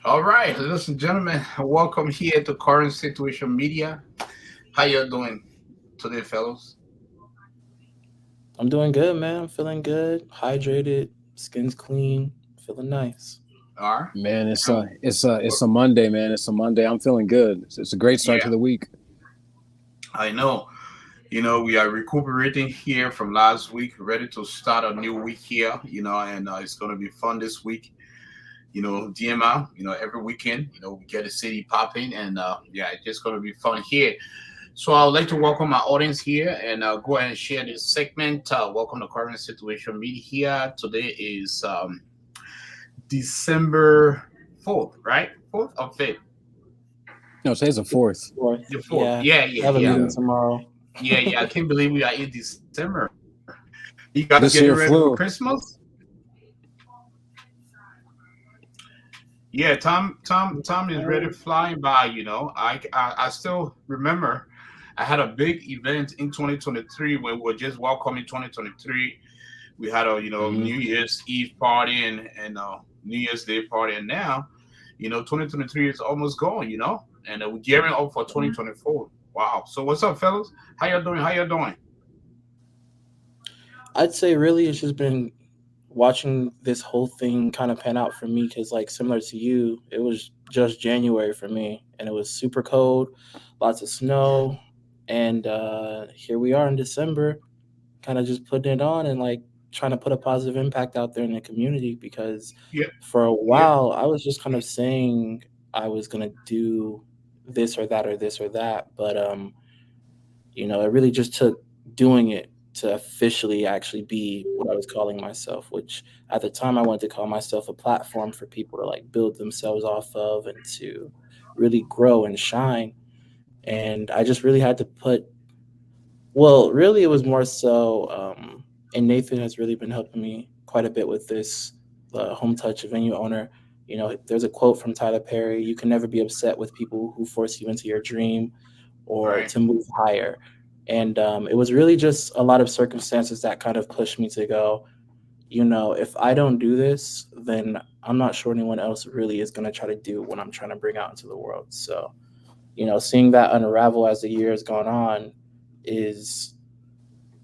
All right, ladies and gentlemen, welcome here to Current Situation Media. How you doing today, fellows? I'm doing good, man. I'm feeling good, hydrated, skin's clean, feeling nice. All right. Man, Um, it's a Monday, man. It's a Monday. I'm feeling good. It's a great start yeah, to the week. I know. We are recuperating here from last week, ready to start a new week here. And it's going to be fun this week. DMR. Every weekend. We get the city popping, and yeah, it's just going to be fun here. So I would like to welcome my audience here and go ahead and share this segment. Welcome to Current Situation Media here. Today is December 4th, right? 4th or 5th? No, today's the fourth. Fourth, The 4th. yeah. Yeah, I yeah, have a yeah. meeting Yeah, tomorrow. Yeah. I can't believe we are in December. You guys getting this ready year for flew. Christmas? Yeah, time is really flying by. I still remember I had a big event in 2023 when we were just welcoming 2023. We had a Hmm. New Year's Eve party and New Year's Day party, and now 2023 is almost gone. And we're gearing up for Mhm. 2024. Wow. So what's up, fellas? How y'all doing? How y'all doing? I'd say really it's just been watching this whole thing kind of pan out for me because, like, similar to you, it was just January for me and it was super cold, lots of snow. And here we are in December, kind of just putting it on and like trying to put a positive impact out there in the community because Yeah, for a yeah, while I was just kind of saying I was gonna do this or that or this or that, but it really just took doing it to officially actually be what I was calling myself, which at the time I wanted to call myself a platform for people to like build themselves off of and to really grow and shine. And I just really had to put well, really, it was more so, and Nathan has really been helping me quite a bit with this. The home touch venue owner, there's a quote from Tyler Perry: "You can never be upset with people who force you into your dream or right. to move higher." And it was really just a lot of circumstances that kind of pushed me to go. If I don't do this, then I'm not sure anyone else really is going to try to do what I'm trying to bring out into the world. So, seeing that unravel as the year has gone on is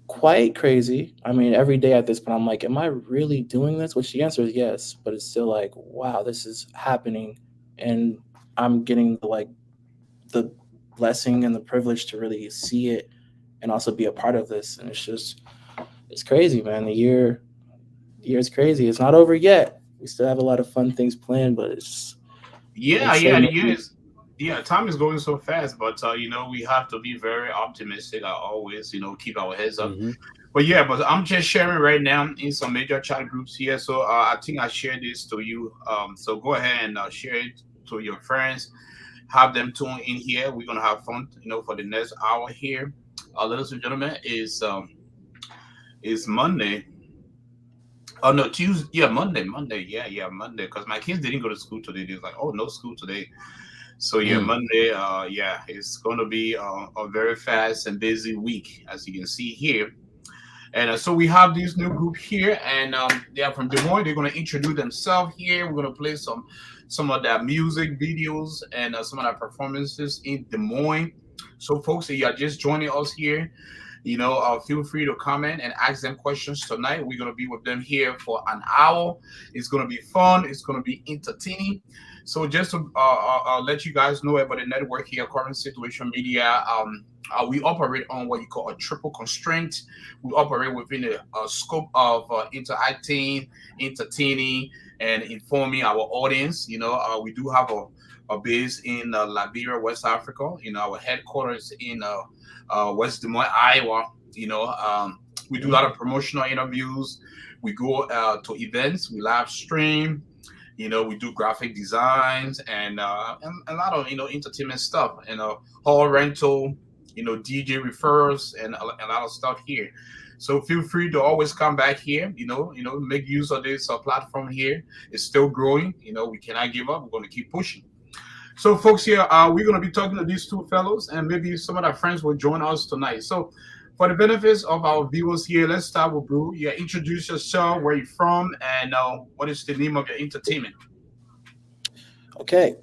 quite crazy. I mean, every day at this point, I'm like, am I really doing this? Which the answer is yes, but it's still like, wow, this is happening, and I'm getting the blessing and the privilege to really see it and also be a part of this. And it's crazy, man. The year is crazy. It's not over yet. We still have a lot of fun things planned, but Yeah, I'd say yeah, the year maybe. is yeah, time is going so fast, but we have to be very optimistic. I always, keep our heads up. Hmm. But yeah, but I'm just sharing right now in some major chat groups here. So I think I shared this to you. So go ahead and share it to your friends. Have them tune in here. We're gonna have fun, for the next hour here. Ladies and gentlemen, is Monday. Oh no, Tuesday. Yeah, Monday. Yeah, Monday. Because my kids didn't go to school today. They was like, oh, no school today. So yeah, Mm. Monday. Yeah, it's gonna be a very fast and busy week, as you can see here. And so we have this new group here, and they are from Des Moines. They're gonna introduce themselves here. We're gonna play some of their music videos and some of their performances in Des Moines. So, folks, if you are just joining us here, feel free to comment and ask them questions tonight. We're gonna be with them here for an hour. It's gonna be fun. It's gonna be entertaining. So just to let you guys know about the network here, Current Situation Media. We operate on what you call a triple constraint. We operate within a scope of interacting, entertaining, and informing our audience. We do have a base in Liberia, West Africa. Our headquarters in West Des Moines, Iowa. We do a lot of promotional interviews. We go to events. We live stream. We do graphic designs and a lot of entertainment stuff. Hall rental. DJ refers and a lot of stuff here. So feel free to always come back here. Make use of this platform here. It's still growing. We cannot give up. We're going to keep pushing. So, folks, here we're going to be talking to these two fellows, and maybe some of our friends will join us tonight. So, for the benefits of our viewers here, let's start with Brew. Yeah, introduce yourself, where you're from, and what is the name of your entertainment? Okay,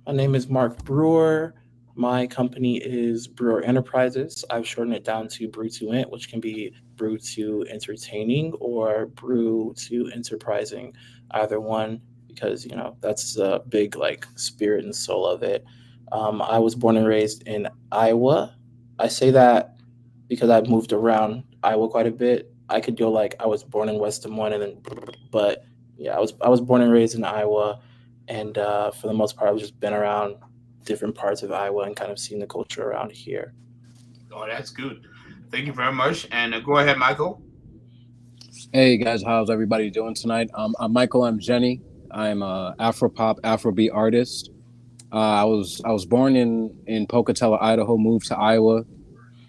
my name is Mark Brewer. My company is Brewer Enterprises. I've shortened it down to Brew2 Ent, which can be Brew2 Entertaining or Brew2 Enterprising, either one, because that's the big like spirit and soul of it. I was born and raised in Iowa. I say that because I've moved around Iowa quite a bit. I could go like I was born in West Des Moines, and then, but yeah, I was born and raised in Iowa, and for the most part, I've just been around different parts of Iowa and kind of seen the culture around here. Oh, that's good. Thank you very much. And go ahead, Michael. Hey guys, how's everybody doing tonight? I'm Michael. I'm Jenny. I'm a Afro pop, Afrobeat artist. I was born in Pocatello, Idaho. Moved to Iowa.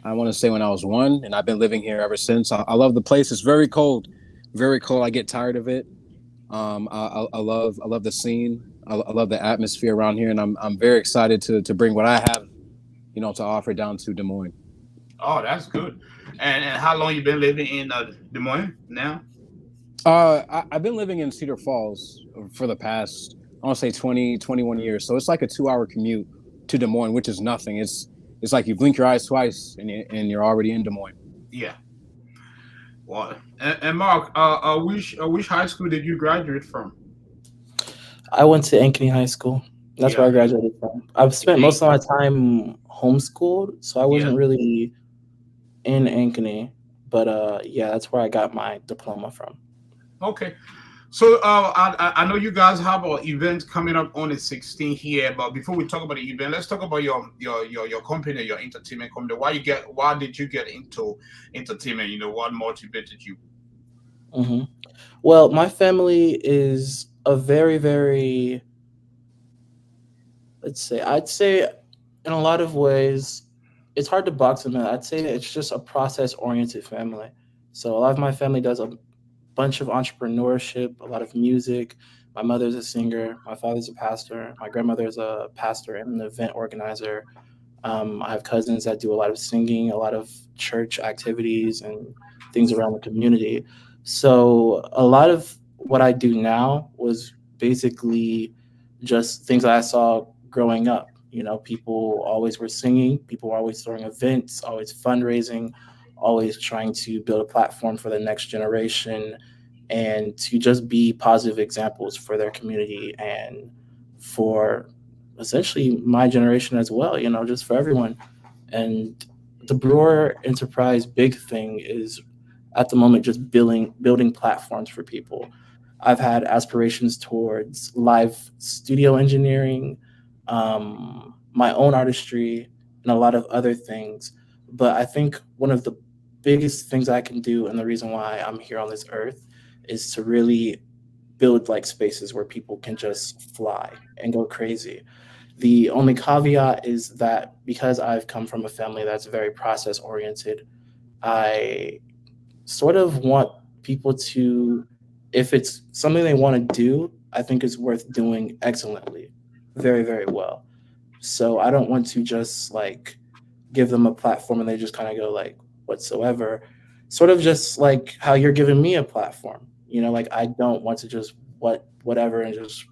I want to say when I was one, and I've been living here ever since. I love the place. It's very cold, very cold. I get tired of it. I love the scene. I love the atmosphere around here, and I'm very excited to bring what I have, to offer down to Des Moines. Oh, that's good. And how long you been living in Des Moines now? I've been living in Cedar Falls for the past, I want to say 20, 21 years. So it's like a 2 hour commute to Des Moines, which is nothing. It's like you blink your eyes twice and you're already in Des Moines. Yeah. Well, and Mark, which high school did you graduate from? I went to Ankeny High School. That's where Yeah. I graduated from. I've spent most of my time homeschooled, so I Yeah. wasn't really in Ankeny, but yeah, that's where I got my diploma from. Okay. So I know you guys have an event coming up on the 16th here, but before we talk about the event, let's talk about your company, your entertainment company. Why did you get into entertainment? What motivated you? hmm Well, my family is a very, very, I'd say in a lot of ways, it's hard to box them in. I'd say it's just a process oriented family. So a lot of my family does a bunch of entrepreneurship, a lot of music. My mother's a singer, my father's a pastor, my grandmother's a pastor and an event organizer. I have cousins that do a lot of singing, a lot of church activities, and things around the community. So, a lot of what I do now was basically just things that I saw growing up. People always were singing, people were always throwing events, always fundraising, always trying to build a platform for the next generation and to just be positive examples for their community and for essentially my generation as well, just for everyone. And the Brewer Enterprise big thing is at the moment just building platforms for people. I've had aspirations towards live studio engineering, my own artistry, and a lot of other things. But I think one of the biggest things I can do, and the reason why I'm here on this earth, is to really build like spaces where people can just fly and go crazy. The only caveat is that because I've come from a family that's very process oriented, I sort of want people to, if it's something they want to do, I think is worth doing excellently, very, very well. So I don't want to just like give them a platform and they just kind of go like whatsoever. Sort of just like how you're giving me a platform. Like I don't want to just whatever and just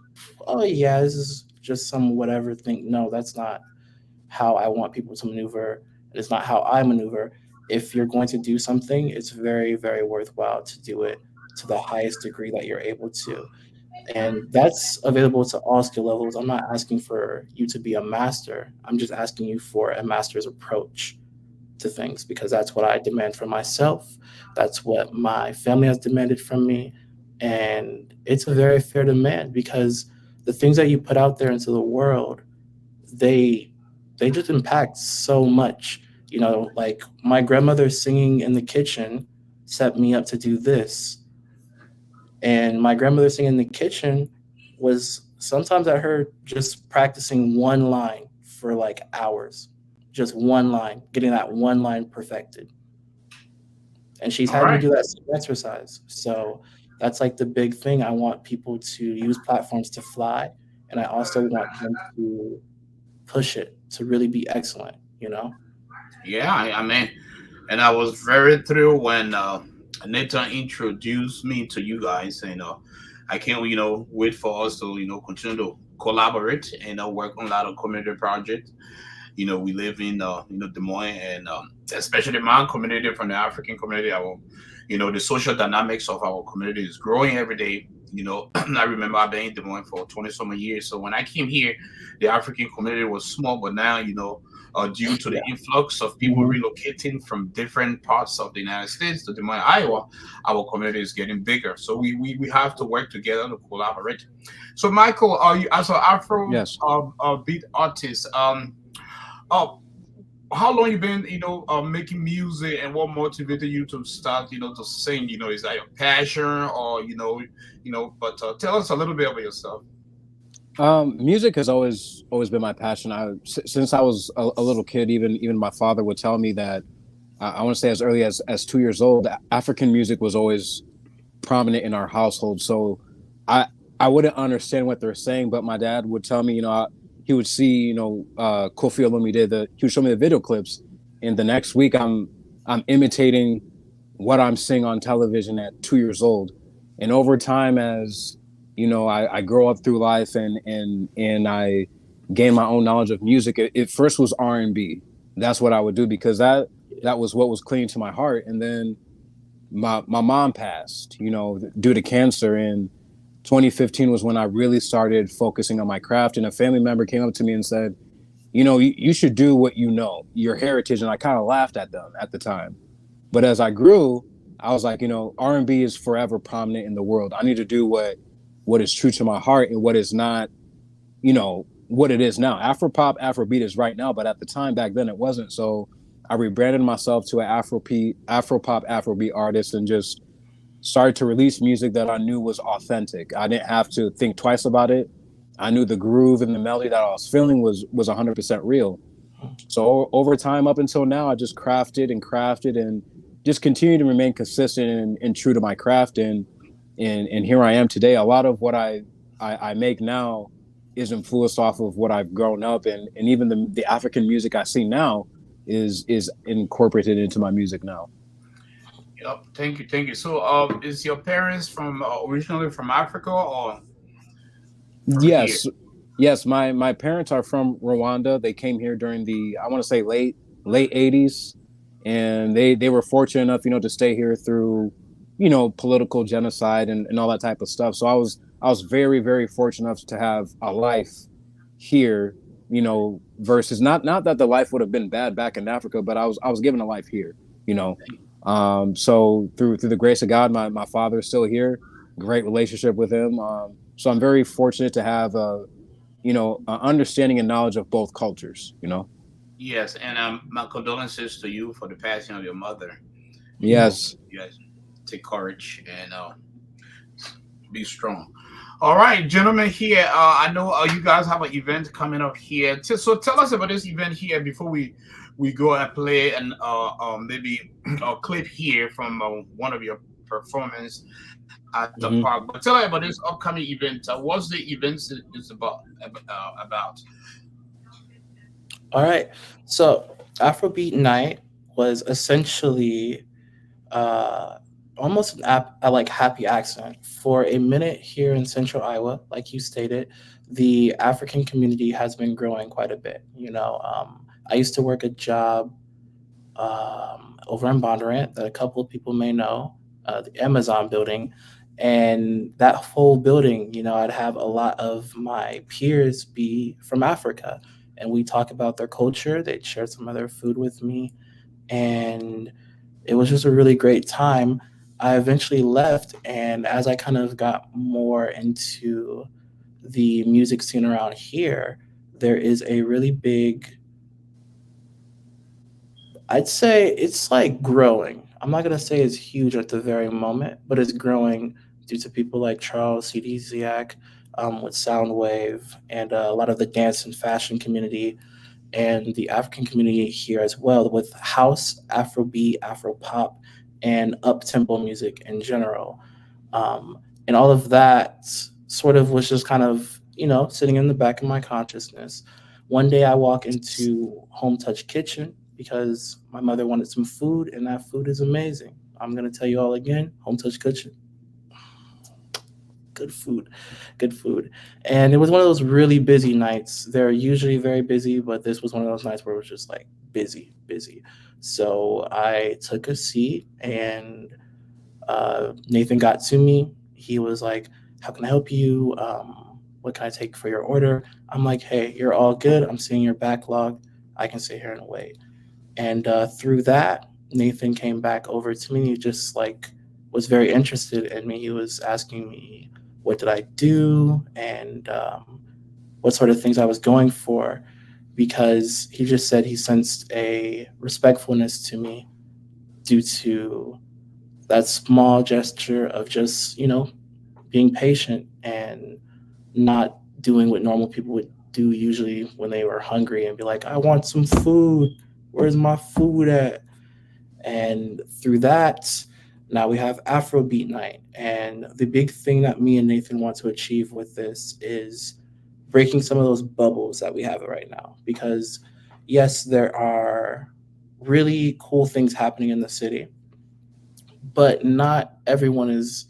oh yeah, this is just some whatever thing. No, that's not how I want people to maneuver. It's not how I maneuver. If you're going to do something, it's very, very worthwhile to do it to the highest degree that you're able to. And that's available to all skill levels. I'm not asking for you to be a master. I'm just asking you for a master's approach to things because that's what I demand from myself. That's what my family has demanded from me. And it's a very fair demand because the things that you put out there into the world, they they just impact so much. Like my grandmother singing in the kitchen set me up to do this, and my grandmother singing in the kitchen was sometimes I heard just practicing one line for like hours, just one line, getting that one line perfected. And she's All had me right. do that same exercise. So that's like the big thing. I want people to use platforms to fly, and I also want them to push it to really be excellent. Yeah, I mean, and I was very thrilled when Nathan introduced me to you guys, and I can't wait for us to continue to collaborate and work on a lot of community projects. We live in Des Moines, and especially my community, from the African community, our the social dynamics of our community is growing every day. I remember I've been in Des Moines for 20 some years. So when I came here, the African community was small, but now due to the Yeah. influx of people Hmm. relocating from different parts of the United States to Des Moines, Iowa, our community is getting bigger. So we have to work together to collaborate. So Michael, are you as an Afro Yes. beat artist? Uh, how long you been making music, and what motivated you to start to sing? Is that your passion, or but tell us a little bit about yourself. Music has always been my passion. Since I was a little kid, even my father would tell me that I want to say as early as 2 years old, African music was always prominent in our household. So I I wouldn't understand what they're saying, but my dad would tell me, he would see, Kofi Olumide, he would show me the video clips, and the next week I'm imitating what I'm seeing on television at 2 years old. And over time, as I grow up through life and I gain my own knowledge of music. It first was R&B. That's what I would do because that was what was clean to my heart. And then my mom passed, due to cancer. And 2015 was when I really started focusing on my craft. And a family member came up to me and said, you should do what your heritage. And I kind of laughed at them at the time. But as I grew, I was like, R&B is forever prominent in the world. I need to do what is true to my heart and what is not, what it is now. Afropop, Afrobeat is right now, but at the time back then it wasn't. So I rebranded myself to an Afropop, Afrobeat artist and just started to release music that I knew was authentic. I didn't have to think twice about it. I knew the groove and the melody that I was feeling was 100% real. So over time, up until now, I just crafted and just continue to remain consistent and true to my craft. And here I am today. A lot of what I make now is influenced off of what I've grown up, and even the African music I see now is incorporated into my music now. Yep. Thank you. So, is your parents from originally from Africa or from here? Yes, yes. My parents are from Rwanda. They came here during the, I want to say, late '80s, and they were fortunate enough, to stay here through, political genocide and all that type of stuff. So I was very very fortunate enough to have a life here, versus not that the life would have been bad back in Africa, but I was given a life here, you know. So through the grace of God, my father is still here. Great relationship with him. So I'm very fortunate to have understanding and knowledge of both cultures. Yes, and my condolences to you for the passing of your mother. Yes. You guys take courage and be strong. All right, gentlemen. Here, I know you guys have an event coming up here. So tell us about this event here before we go and play and maybe a clip here from one of your performance at the Hmm. park. But tell us about this upcoming event. What's the event is about? All right. So Afrobeat Night was essentially uh, almost a like happy accident. For a minute here in Central Iowa, like you stated, the African community has been growing quite a bit. I used to work a job over in Bondurant that a couple of people may know, the Amazon building. And that whole building, I'd have a lot of my peers be from Africa. And we talk about their culture. They'd share some of their food with me. And it was just a really great time. I eventually left. And as I kind of got more into the music scene around here, there is a really big, I'd say it's like growing. I'm not gonna say it's huge at the very moment, but it's growing due to people like Charles C.D. Ziak with Soundwave and a lot of the dance and fashion community and the African community here as well with house, Afrobeat, Afropop, and up tempo music in general. And all of that sort of was just kind of, sitting in the back of my consciousness. One day I walk into Home Touch Kitchen because my mother wanted some food, and that food is amazing. I'm gonna tell you all again, Home Touch Kitchen, good food, good food. And it was one of those really busy nights. They're usually very busy, but this was one of those nights where it was just like busy, busy. So I took a seat, and Nathan got to me. He was like, "How can I help you? What can I take for your order?" I'm like, "Hey, you're all good. I'm seeing your backlog. I can sit here and wait." And through that, Nathan came back over to me. He just like was very interested in me. He was asking me what did I do, and what sort of things I was going for, because he just said he sensed a respectfulness to me due to that small gesture of just, being patient and not doing what normal people would do usually when they were hungry and be like, "I want some food. Where's my food at?" And through that, now we have Afrobeat night. And the big thing that me and Nathan want to achieve with this is breaking some of those bubbles that we have right now. Because, yes, there are really cool things happening in the city, but not everyone is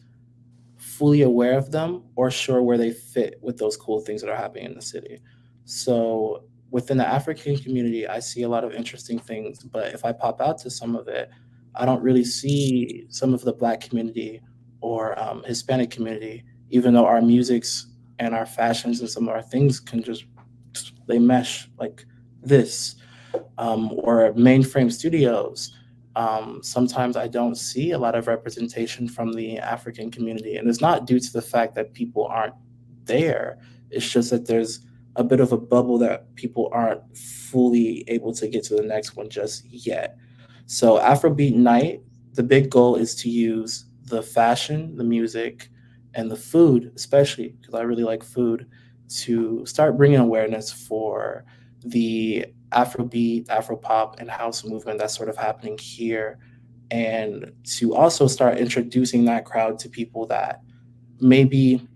fully aware of them or sure where they fit with those cool things that are happening in the city. So within the African community, I see a lot of interesting things, but if I pop out to some of it, I don't really see some of the Black community or Hispanic community, even though our musics and our fashions and some of our things can just they mesh like this, or mainframe studios. Sometimes I don't see a lot of representation from the African community, and it's not due to the fact that people aren't there. It's just that there's a bit of a bubble that people aren't fully able to get to the next one just yet. So Afrobeat Night, the big goal is to use the fashion, the music, and the food, especially because I really like food, to start bringing awareness for the Afrobeat, Afropop, and house movement that's sort of happening here, and to also start introducing that crowd to people that maybe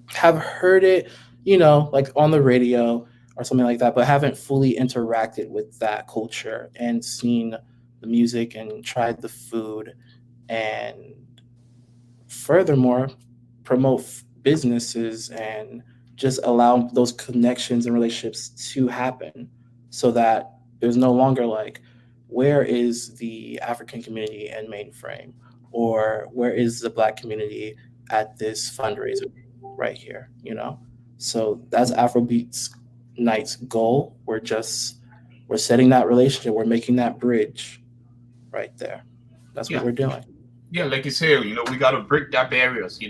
have heard it, like on the radio or something like that, but haven't fully interacted with that culture and seen the music and tried the food, and furthermore promote businesses and just allow those connections and relationships to happen, so that there's no longer like, where is the African community and mainframe, or where is the Black community at this fundraiser right here, so that's Afrobeats Night's goal. We're setting that relationship, we're making that bridge right there. That's what Yeah, we're doing. yeah, like you say, we got to break that barriers. We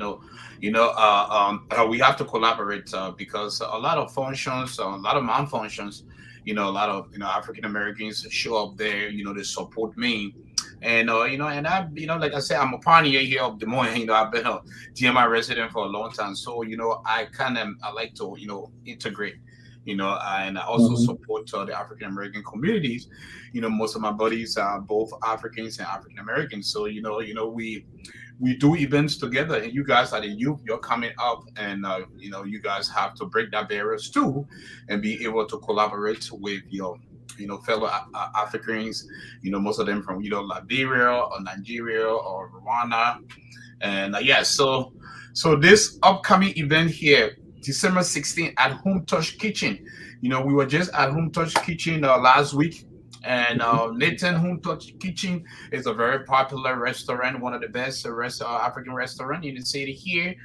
have to collaborate because a lot of functions, a lot of non-functions, a lot of African Americans show up there. They support me, and and like I said, I'm a pioneer here of Des Moines. I've been a DMI resident for a long time, so I like to integrate. And I also Mhm. support the African American communities. Most of my buddies are both Africans and African Americans, so we do events together, and you guys are the youth, you're coming up, and you guys have to break that barriers too, and be able to collaborate with your fellow Africans, most of them from Liberia or Nigeria or Rwanda. And yeah, so this upcoming event here, December 16th at Home Touch Kitchen. We were just at Home Touch Kitchen last week. And Nathan Home Touch Kitchen is a very popular restaurant, one of the best African restaurant in the city here.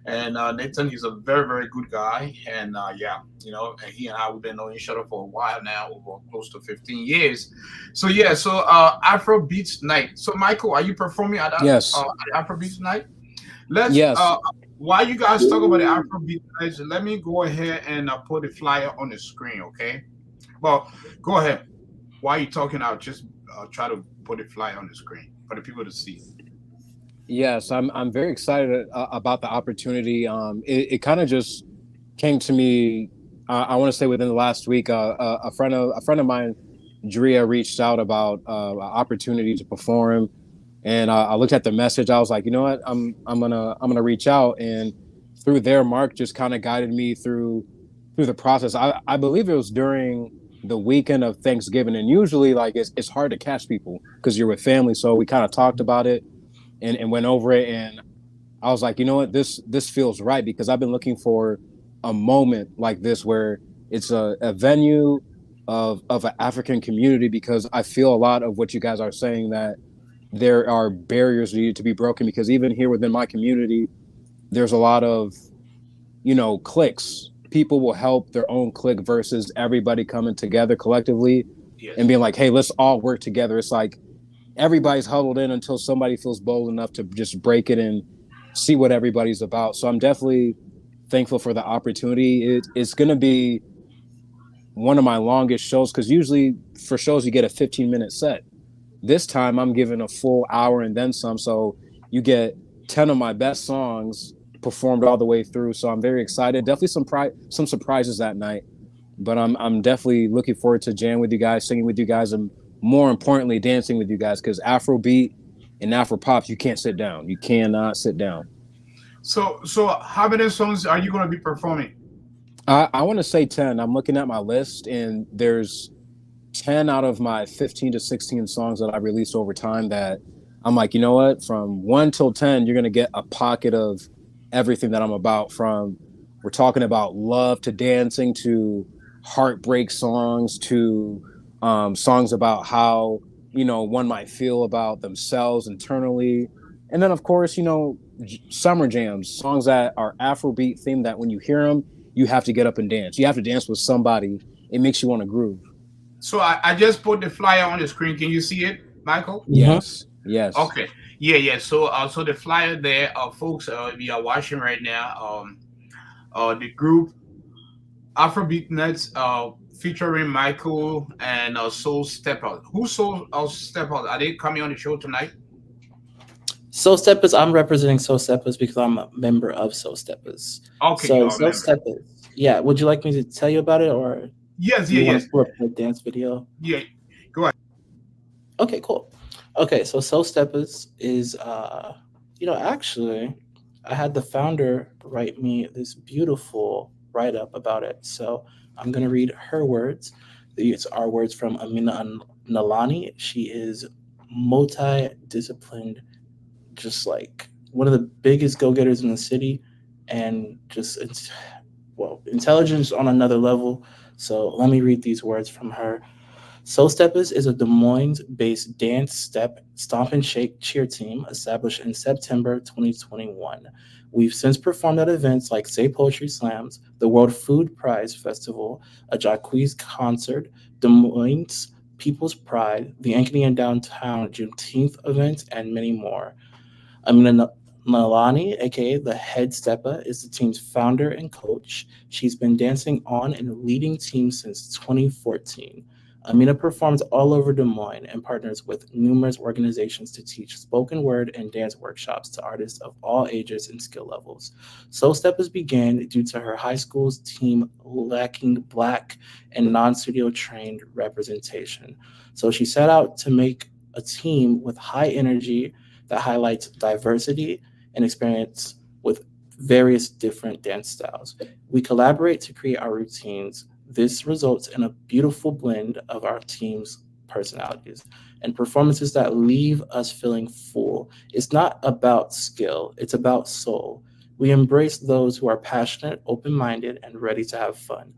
And Nathan is a very, very good guy. And yeah, and he and I, we've been knowing each other for a while now, over close to 15 years. So yeah, so Afro Beats Night. So Michael, are you performing Yes. at Afro Beats Night? Let's Yes. while you guys talk about the Afrobeat guys, let me go ahead and put the flyer on the screen, okay? Well, go ahead. While you're talking, I'll just try to put the flyer on the screen for the people to see. Yes. I'm very excited about the opportunity. It kind of just came to me. I want to say within the last week. A friend of mine, Drea, reached out about an opportunity to perform, and I looked at the message. I was like, you know what, I'm gonna reach out, and through there, Mark just kind of guided me through the process. I believe it was during the weekend of Thanksgiving, and usually like it's hard to catch people because you're with family. So we kind of talked about it and went over it, and I was like, you know what, this feels right because I've been looking for a moment like this where it's a venue of an African community because I feel a lot of what you guys are saying that there are barriers needed to be broken because even here within my community, there's a lot of cliques. People will help their own clique versus everybody coming together collectively and Yes. being like, hey, let's all work together. It's like everybody's huddled in until somebody feels bold enough to just break it and see what everybody's about. So I'm definitely thankful for the opportunity. It's going to be one of my longest shows because usually for shows you get a 15-minute set. This time I'm given a full hour and then some. So you get 10 of my best songs performed all the way through. So I'm very excited. Definitely some surprises that night. But I'm definitely looking forward to jam with you guys, singing with you guys, and more importantly, dancing with you guys. Because Afrobeat and Afro pop, you can't sit down. You cannot sit down. So how many songs are you going to be performing? I want to say 10. I'm looking at my list, and there's 10 out of my 15 to 16 songs that I released over time that I'm like, you know what? From 1 till 10, you're going to get a pocket of everything that I'm about. From we're talking about love to dancing to heartbreak songs to songs about how, one might feel about themselves internally. And then, of course, summer jams, songs that are Afrobeat themed that when you hear them, you have to get up and dance. You have to dance with somebody. It makes you want to groove. So I just put the flyer on the screen. Can you see it, Michael? Mhm. Yes. Yes. Okay. Yeah. So the flyer there, folks, we are watching right now. The group Afrobeat Nets, featuring Michael and Soulsteppas. Who Soulsteppas? Are they coming on the show tonight? Soulsteppas, I'm representing Soulsteppas because I'm a member of Soulsteppas. Okay, you So are a member. Soulsteppas, yeah. Would you like me to tell you about it, or Yes, do you want yes. to pull up the dance video? Yeah. Go ahead. Okay, cool. Okay, so Soulsteppas is, actually, I had the founder write me this beautiful write up about it. So I'm gonna read her words. These are words from Nalani. She is multi-disciplined, just like one of the biggest go-getters in the city, and just intelligence on another level. So let me read these words from her. Soulsteppas is a Des Moines-based dance, step, stomp, and shake cheer team established in September 2021. We've since performed at events like Say Poetry Slams, the World Food Prize Festival, a Jacquees concert, Des Moines People's Pride, the Ankeny and Downtown Juneteenth event, and many more. Amina Malani, aka the head stepper, is the team's founder and coach. She's been dancing on and leading teams since 2014. Amina performs all over Des Moines and partners with numerous organizations to teach spoken word and dance workshops to artists of all ages and skill levels. Soul Steppers began due to her high school's team lacking black and non-studio trained representation. So she set out to make a team with high energy that highlights diversity and experience with various different dance styles. We collaborate to create our routines. This results in a beautiful blend of our team's personalities and performances that leave us feeling full. It's not about skill, it's about soul. We embrace those who are passionate, open minded, and ready to have fun.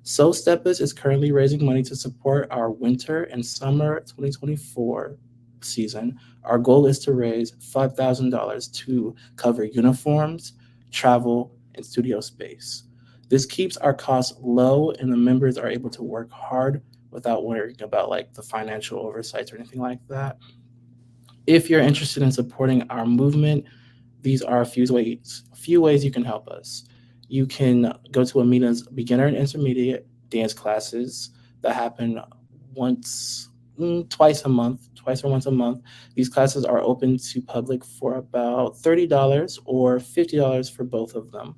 Soul Steppers is currently raising money to support our winter and summer 2024 season. Our goal is to raise $5,000 to cover uniforms, travel, and studio space. This keeps our costs low, and the members are able to work hard without worrying about like the financial oversights or anything like that. If you're interested in supporting our movement, these are a few ways you can help us. You can go to Amina's beginner and intermediate dance classes that happen twice or once a month. These classes are open to public for about $30 or $50 for both of them.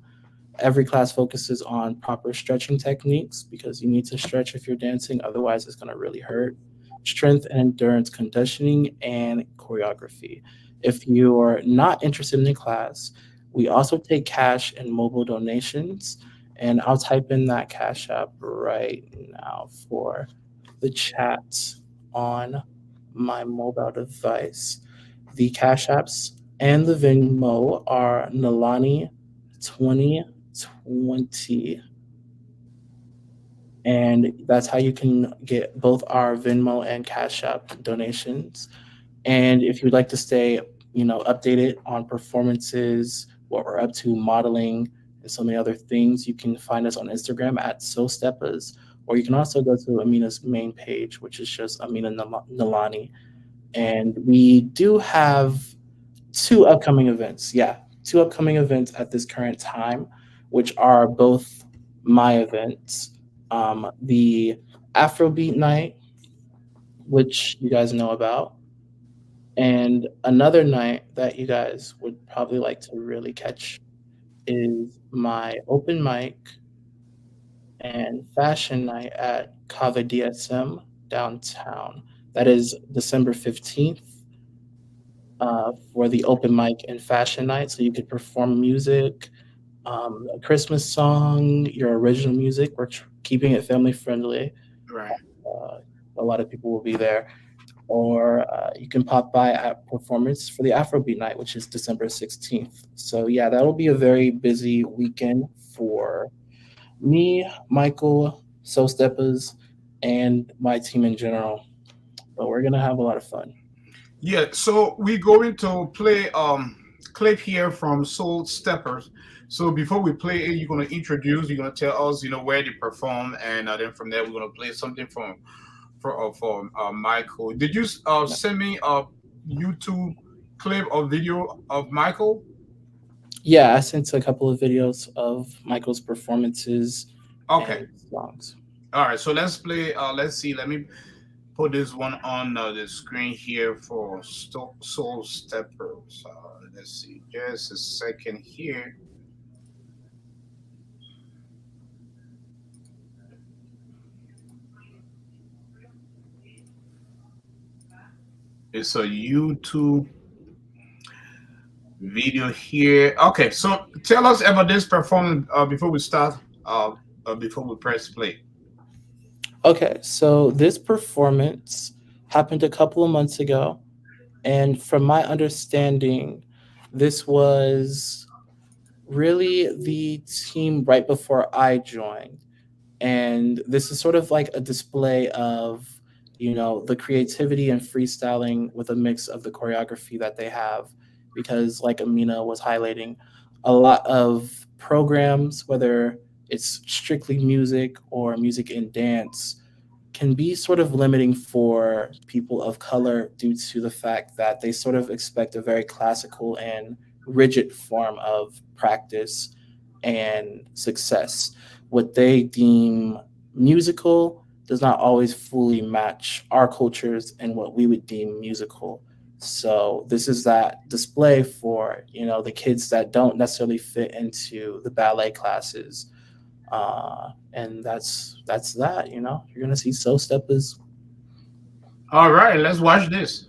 Every class focuses on proper stretching techniques because you need to stretch if you're dancing, otherwise, it's going to really hurt. Strength and endurance conditioning and choreography. If you're not interested in the class, we also take cash and mobile donations. And I'll type in that Cash App right now for the chat on my mobile device. The Cash Apps and the Venmo are Nalani 2020, and that's how you can get both our Venmo and Cash App donations. And if you'd like to stay, updated on performances, what we're up to, modeling, and so many other things, you can find us on Instagram at Soulsteppas, or you can also go to Amina's main page, which is just Amina Nalani. And we do have two upcoming events. Yeah, two upcoming events at this current time, which are both my events. The Afrobeat night, which you guys know about, and another night that you guys would probably like to really catch is my open mic and fashion night at Kava DSM downtown. That is December 15th, for the open mic and fashion night. So you could perform music, a Christmas song, your original music. We're keeping it family friendly. Right. Uh, a lot of people will be there. Or you can pop by at performance for the Afrobeat night, which is December 16th. So yeah, that'll be a very busy weekend for me, Michael, Soulsteppas, and my team in general. But we're gonna have a lot of fun. Yeah, so we're going to play clip here from Soul Steppers. So before we play it, you're gonna introduce, you're gonna tell us, where they perform, and then from there we're gonna play something for Michael. Did you send me a YouTube clip or video of Michael? Yeah, I sent a couple of videos of Michael's performances Okay, and songs. all right. So let's play. Let's see. Let me put this one on the screen here for Soul Steppers. Let's see, just a second here. It's a YouTube video here. Okay, so tell us about this performance before we start. Before we press play. Okay, so this performance happened a couple of months ago, and from my understanding, this was really the team right before I joined. And this is sort of like a display of, the creativity and freestyling with a mix of the choreography that they have. Because, like Amina was highlighting, a lot of programs, whether it's strictly music or music and dance, can be sort of limiting for people of color due to the fact that they sort of expect a very classical and rigid form of practice and success. What they deem musical does not always fully match our cultures and what we would deem musical. So this is that display for, the kids that don't necessarily fit into the ballet classes, and that's that. You're gonna see Soul Steppers. All right, let's watch this.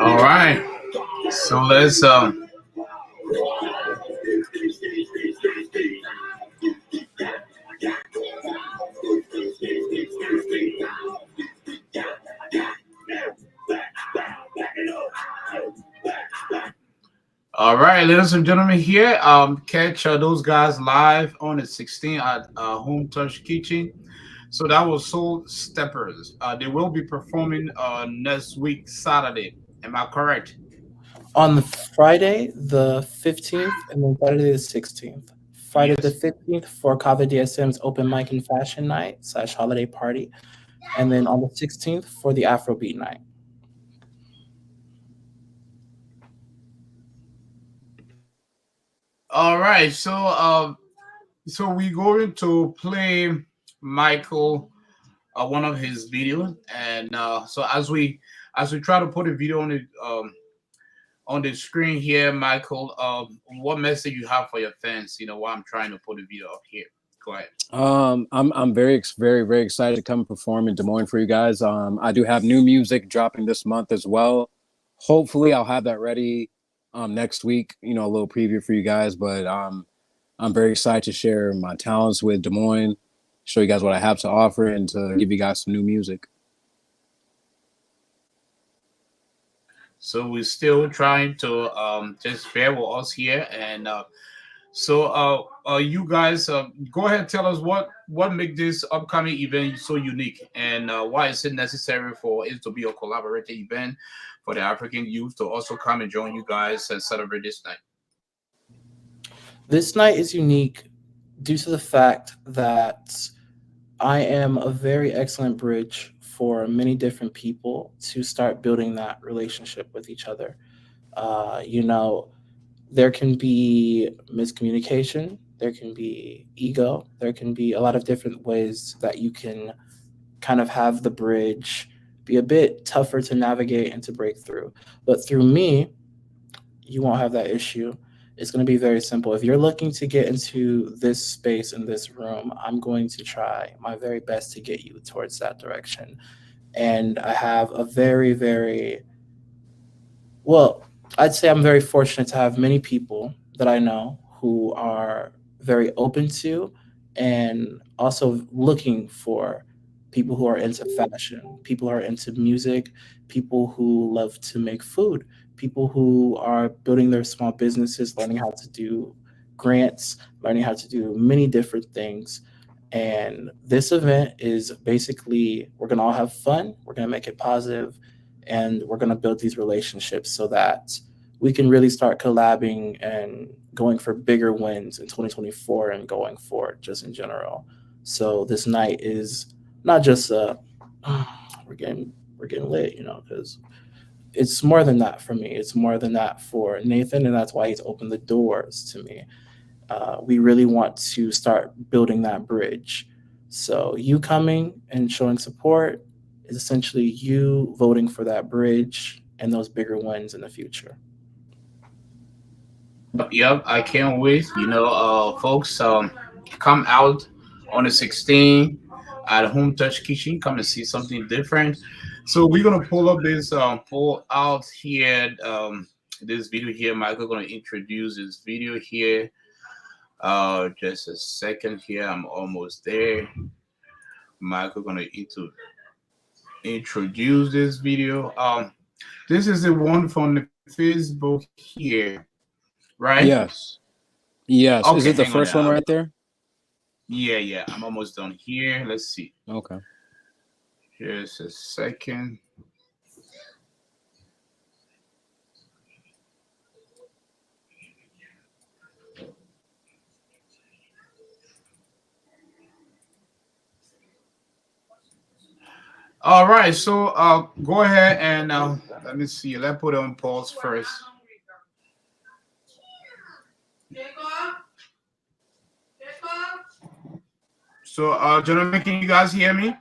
All right. So let's all right, ladies and gentlemen, here catch those guys live on the 16th at Home Touch Kitchen. So that was Soulsteppas. They will be performing next week Saturday. Am I correct? On the Friday the 15th and then Saturday the 16th. Friday the Yes. 15th for Kava DSM's open mic and fashion night / holiday party. And then on the 16th for the Afrobeat night. All right. So we're going to play Michael one of his videos, and so as we try to put a video on the screen here, Michael, what message you have for your fans? While I'm trying to put a video up here. Go ahead. I'm very excited to come and perform in Des Moines for you guys. I do have new music dropping this month as well. Hopefully, I'll have that ready next week. A little preview for you guys, but I'm very excited to share my talents with Des Moines, show you guys what I have to offer, and to give you guys some new music. So we're still trying to just bear with us here, and you guys go ahead and tell us what make this upcoming event so unique, and why is it necessary for it to be a collaborative event for the African youth to also come and join you guys and celebrate this night. This night is unique due to the fact that I am a very excellent bridge for many different people to start building that relationship with each other. There can be miscommunication, there can be ego, there can be a lot of different ways that you can kind of have the bridge be a bit tougher to navigate and to break through. But through me, you won't have that issue. It's going to be very simple. If you're looking to get into this space in this room, I'm going to try my very best to get you towards that direction. And I have a very, very, well, I'd say I'm very fortunate to have many people that I know who are very open to and also looking for people who are into fashion, people who are into music, people who love to make food, people who are building their small businesses, learning how to do grants, learning how to do many different things. And this event is basically, we're going to all have fun, we're going to make it positive, and we're going to build these relationships so that we can really start collabing and going for bigger wins in 2024 and going forward just in general. So this night is not just we're getting lit, because it's more than that for me. It's more than that for Nathan, and that's why he's opened the doors to me. We really want to start building that bridge. So you coming and showing support is essentially you voting for that bridge and those bigger wins in the future. Yep, I can't wait. Folks, come out on the 16th at Home Touch Kitchen. Come and see something different. So we're gonna pull up this pull out here. This video here. Michael gonna introduce this video here. Just a second here. I'm almost there. Michael gonna introduce this video. This is the one from the Facebook here, right? Yes. Yes. Is Okay, it the hang on first one now. right there? Yeah. I'm almost done here. Let's see. Okay. Just a second. All right, so go ahead and let me see. Let's put it on pause first. So, gentlemen, can you guys hear me?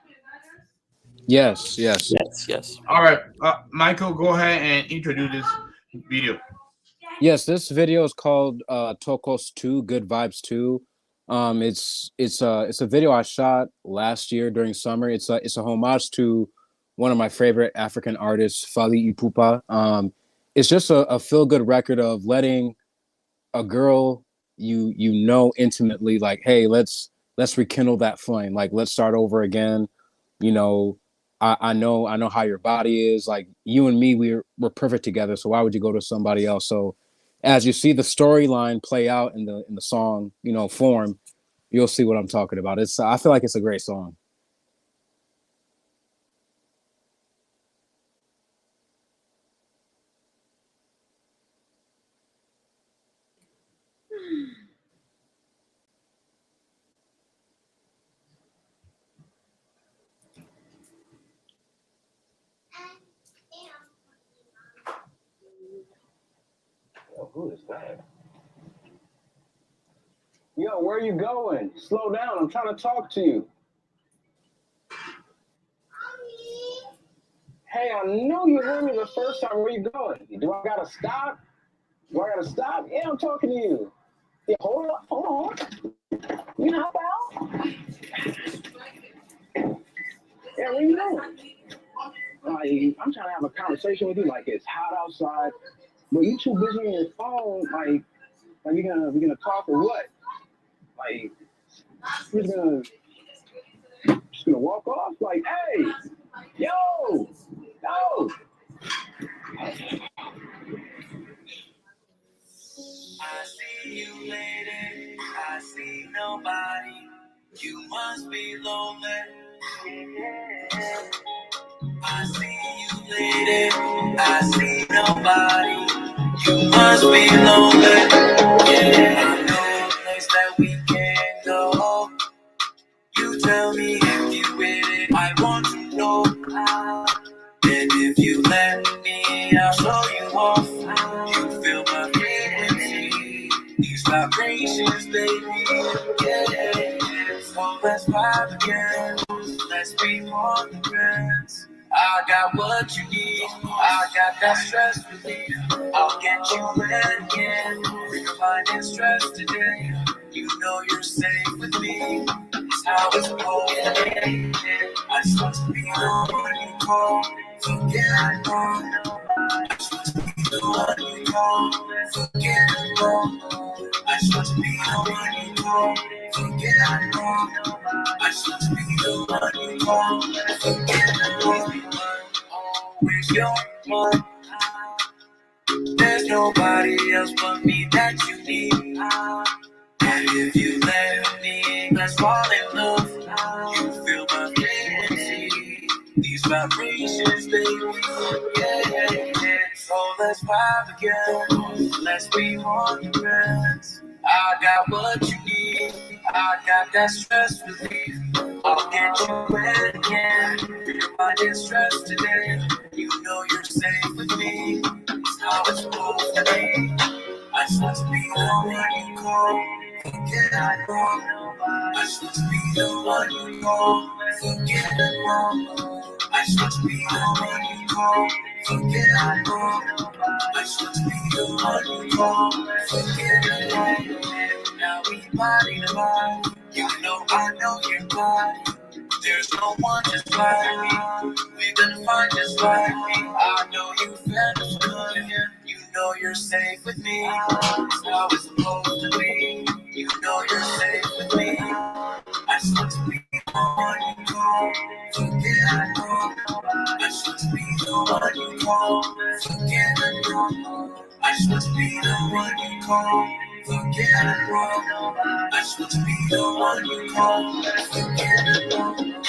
Yes. Yes. Yes, yes. All right, Michael, go ahead and introduce this video. Yes. This video is called Tokos 2, Good Vibes 2. It's a video I shot last year during summer. It's a homage to one of my favorite African artists, Fali Ipupa. It's just a feel good record of letting a girl you know intimately, like, hey, let's rekindle that flame, like let's start over again. you know I know how your body is, like you and me, we're perfect together, so why would you go to somebody else? So as you see the storyline play out in the song, form, you'll see what I'm talking about. I feel like it's a great song. Who is that? Yo, where are you going? Slow down. I'm trying to talk to you. Hey, I know you heard me the first time. Where you going? Do I gotta stop? Yeah, I'm talking to you. Yeah, hold on. You know how about? Yeah, where you going? Like, I'm trying to have a conversation with you. Like, it's hot outside, but you too busy on your phone. Like we gonna talk or what? Like, you're just gonna walk off? Like, hey, yo. I see you lady, I see nobody. You must be lonely. I see you lady, I see nobody. You must be lonely. Yeah, I know a place that we can go. You tell me if you with it, I want to know. And if you let me, I'll show you off. You feel my frequency, these vibrations, baby. Yeah, so let's vibe again. Let's be more than friends. I got what you need. I got that stress relief. I'll get you ready again. Free your mind and stress today. You know you're safe with me. It's how it's supposed to be. I just want to be the one you call. Forget it all. I just want to be the one you call. Forget it all. I just want to be the one you call. Forget it all. I just want to be the one you call. Forget it all. Always your one. There's nobody else but me that you need. And if you let me, let's fall in love. You feel my frequency, these vibrations, baby. Yeah. So let's vibe again. Let's be more than friends. I got what you need. I got that stress relief. I'll get you wet again. Free your mind and stress today. You know you're safe with me. It's how it's supposed to be. I just want to be the one you call. Forget it wrong. I just want to be the one you call. Forget it wrong. I just want to be the one you call. Forget it wrong. I just want to be the one you call. Forget it wrong. Now we body to body. You know I know your body. There's no one just like me. We're gonna find just like me. I know you feel good. You know you're safe with me. It's how it's supposed to be. You know you're safe with me. I just want to be the one you call. Forget it wrong. I just want to be the one you call. Forget it wrong. I just want to be the one you call. Forget it wrong. I just want to be the one you call. Forget it wrong.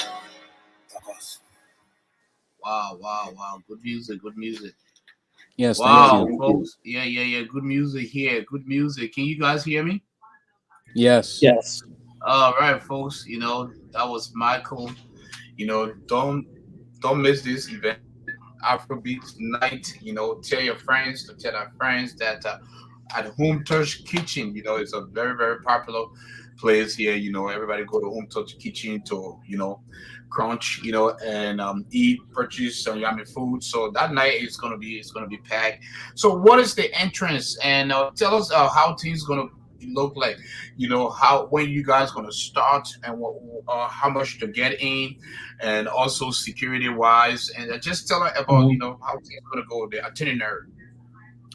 Wow. Good music, good music. Yes, thank Wow, you. folks. Yeah. Good music here. Good music. Can you guys hear me? Yes. Yes. All right, folks. That was Michael. Don't miss this event, Afrobeat night. Tell your friends to tell their friends that at Home Touch Kitchen, it's a very, very popular place here. Everybody go to Home Touch Kitchen to, crunch, and eat, purchase some yummy food. So that night it's gonna be packed. So what is the entrance? And tell us how things gonna look like. How when you guys gonna start and how much to get in, and also security wise, and just tell us about Mhm. how things gonna go, the itinerary.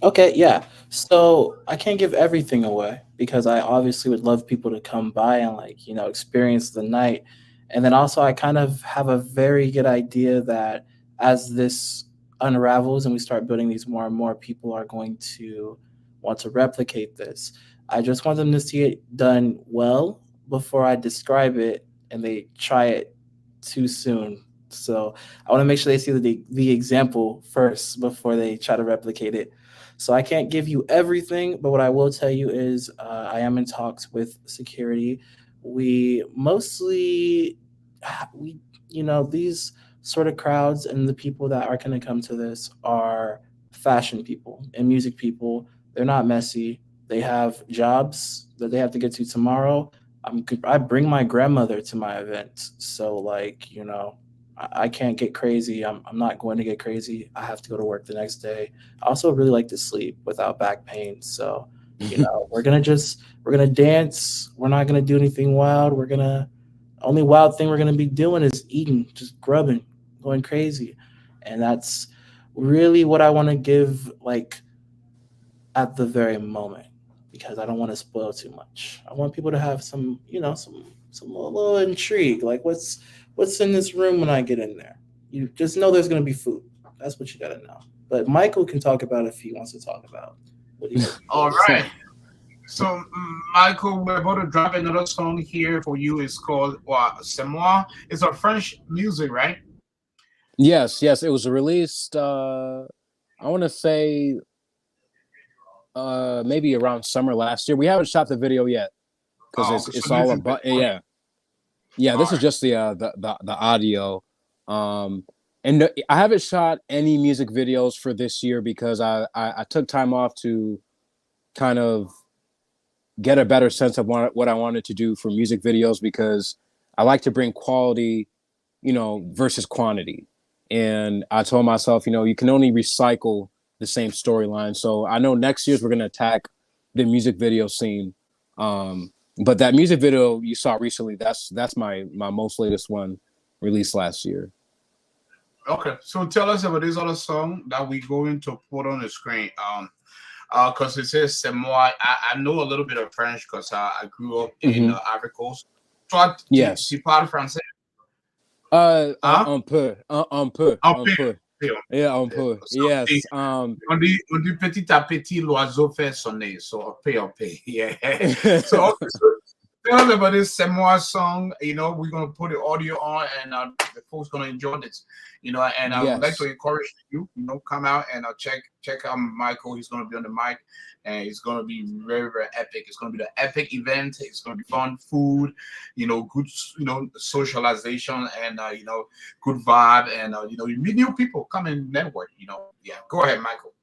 Okay, yeah. So I can't give everything away because I obviously would love people to come by and experience the night. And then also I kind of have a very good idea that as this unravels and we start building these more and more, people are going to want to replicate this. I just want them to see it done well before I describe it and they try it too soon. So I want to make sure they see the example first before they try to replicate it. So I can't give you everything, but what I will tell you is I am in talks with security. We mostly, we these sort of crowds and the people that are going to come to this are fashion people and music people. They're not messy. They have jobs that they have to get to tomorrow. I bring my grandmother to my event, so I can't get crazy. I'm not going to get crazy. I have to go to work the next day. I also really like to sleep without back pain. So, we're gonna dance. We're not gonna do anything wild. Only wild thing we're gonna be doing is eating, just grubbing, going crazy. And that's really what I want to give at the very moment because I don't want to spoil too much. I want people to have some little intrigue. Like what's in this room when I get in there? You just know there's gonna be food. That's what you gotta know. But Michael can talk about it if he wants to talk about what he All goes. right. So, Michael, we're about to drop another song here for you. It's called C'est moi. It's a French music, right? Yes. It was released. I want to say maybe around summer last year. We haven't shot the video yet because Oh, it's okay. it's So this all is the about yeah. all This is right. just the audio. Um, and I haven't shot any music videos for this year because I took time off to kind of get a better sense of what I wanted to do for music videos because I like to bring quality, versus quantity. And I told myself, you know, you can only recycle the same storyline. So I know next year's we're gonna attack the music video scene. But that music video you saw recently, that's my most latest one released last year. Okay, so tell us about this other song that we're going to put on the screen. Because it says c'est moi. I know a little bit of French because I grew up in Ivory Coast. Toi, Yes. tu parles français? Un Hein? peu, un peu, Un un peu. peu. peu. Yeah, un peu. So, Yes. on dit petit à petit l'oiseau fait sonner. So un peu. Yeah. So, okay, so tell us about this C'est moi song. You know, we're gonna put the audio on, and the folks gonna enjoy this. You know, and I would like to encourage you. You know, come out and check out Michael. He's gonna be on the mic, and it's gonna be very, very epic. It's gonna be the epic event. It's gonna be fun, food, you know, good, you know, socialization, and you know, good vibe, and you know, you meet new people, come and network. You know, yeah. Go ahead, Michael.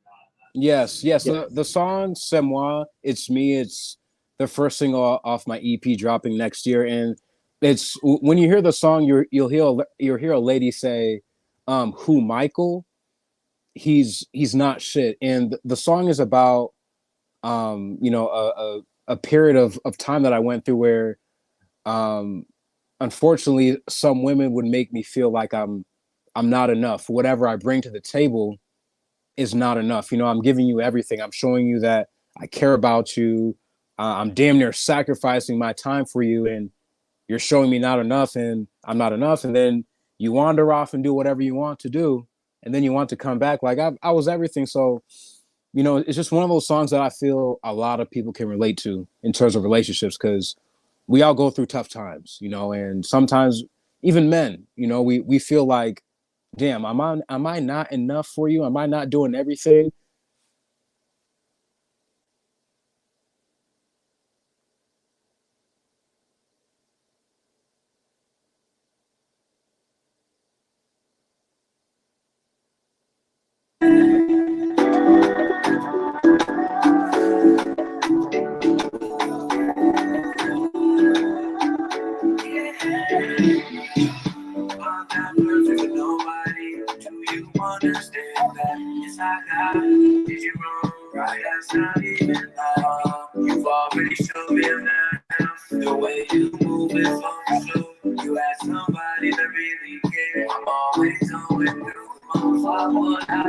Yes. The song "C'est moi," it's me. It's the first single off my EP dropping next year, and it's when you hear the song, you'll hear a lady say, "Who Michael? He's not shit." And the song is about you know, a period of time that I went through where unfortunately some women would make me feel like I'm not enough. Whatever I bring to the table is not enough. You know, I'm giving you everything. I'm showing you that I care about you. I'm damn near sacrificing my time for you, and you're showing me not enough, and I'm not enough. And then you wander off and do whatever you want to do, and then you want to come back like I was everything. So, you know, it's just one of those songs that I feel a lot of people can relate to in terms of relationships, because we all go through tough times, you know, and sometimes even men, you know, we feel like, damn, am I not enough for you? Am I not doing everything? You've already showed me enough. The way you move is on show. You ask somebody that really cares. I'm always going through the most. Why would I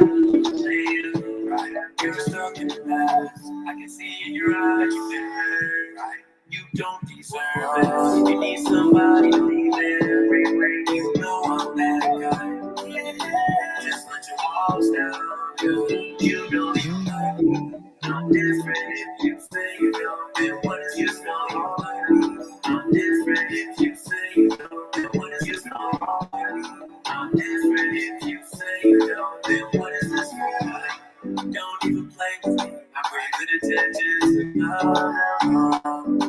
say you? Right? You're stuck in the past. I can see in your eyes you've been hurt. Right? You don't deserve it. You need somebody to be there. You know I'm that guy. Just let your walls down. You know you like me. I'm different if you say you don't, then what is your story? I'm different if you say you don't, then what is your story? I'm different if you say you don't, then what is this for? Don't even play with me, I bring good attention.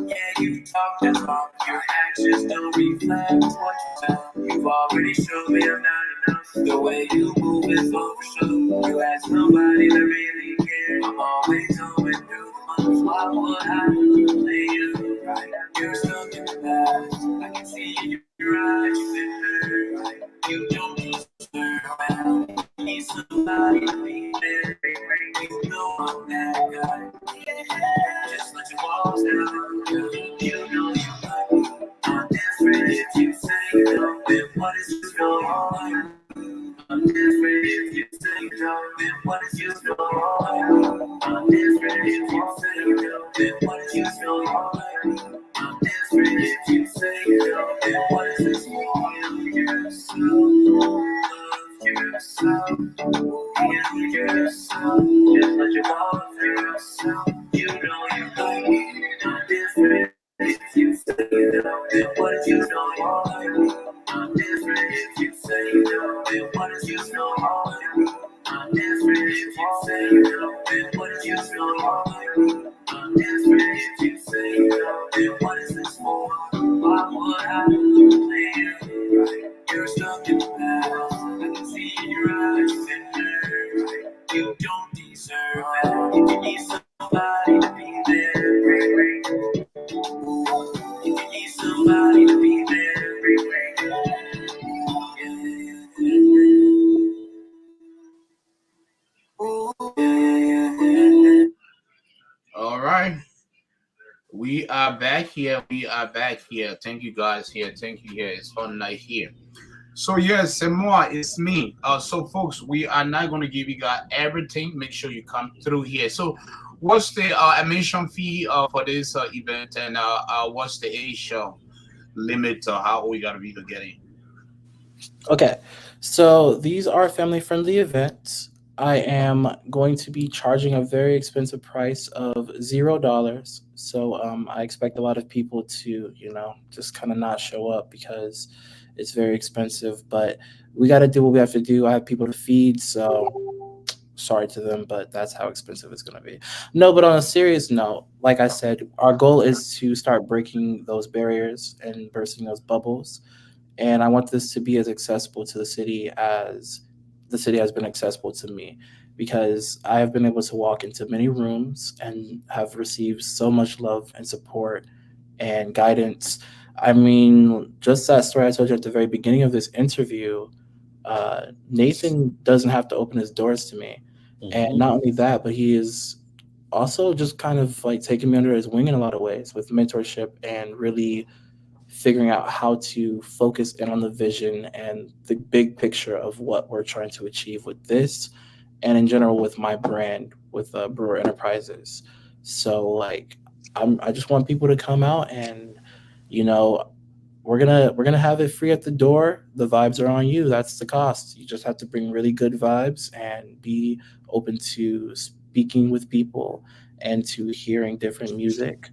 Yeah, you talk the talk, your actions don't reflect what you tell. You've already showed me I'm not enough. The way you move is all for sure. You ask somebody that really cares. I'm always going through the months. Why would I play you? Right? You're stuck in the past. I can see in your eyes you've been hurt. Right? You don't deserve it. You need somebody to be there. You know I'm that guy. Just let your walls down. You know you like me. I'm different if you say you don't. Then what is your story? I'm different if you say you don't. Then what is your story? I'm different if you say you don't. Then what is your story? I'm different if you say you don't. Then what is this for? Yourself. Heal yourself. Just let your walls yourself. You know you like me. I'm different. If you say you don't, then what is your story? I'm different if you say you don't, then what is your story? I'm different if you say you don't, then what is your story? I'm different if you say you don't, then what is this for? Why would I play you? Right? You're stuck in the past. I can see in your eyes you've been hurt. Right? You don't deserve it. If you need somebody to be there, you need somebody to be there. here. We are back here. Thank you guys here. Thank you here. It's fun night here. So yes, c'est moi, it's me. So folks, we are not going to give you guys everything. Make sure you come through here. So, what's the admission fee for this event, and what's the age limit? How we got to be to get in? Okay, so these are family friendly events. I am going to be charging a very expensive price of $0. So I expect a lot of people to, just kind of not show up because it's very expensive. But we got to do what we have to do. I have people to feed, so sorry to them, but that's how expensive it's going to be. No, but on a serious note, like I said, our goal is to start breaking those barriers and bursting those bubbles, and I want this to be as accessible to the city as the city has been accessible to me, because I have been able to walk into many rooms and have received so much love and support and guidance. I mean, just that story I told you at the very beginning of this interview, Nathan doesn't have to open his doors to me. And Hmm. not only that, but he is also just kind of like taking me under his wing in a lot of ways with mentorship and really figuring out how to focus in on the vision and the big picture of what we're trying to achieve with this, and in general with my brand with Brewer Enterprises. So like I just want people to come out and, you know we're gonna have it free at the door. The vibes are on you. That's the cost. You just have to bring really good vibes and be open to speaking with people and to hearing different music,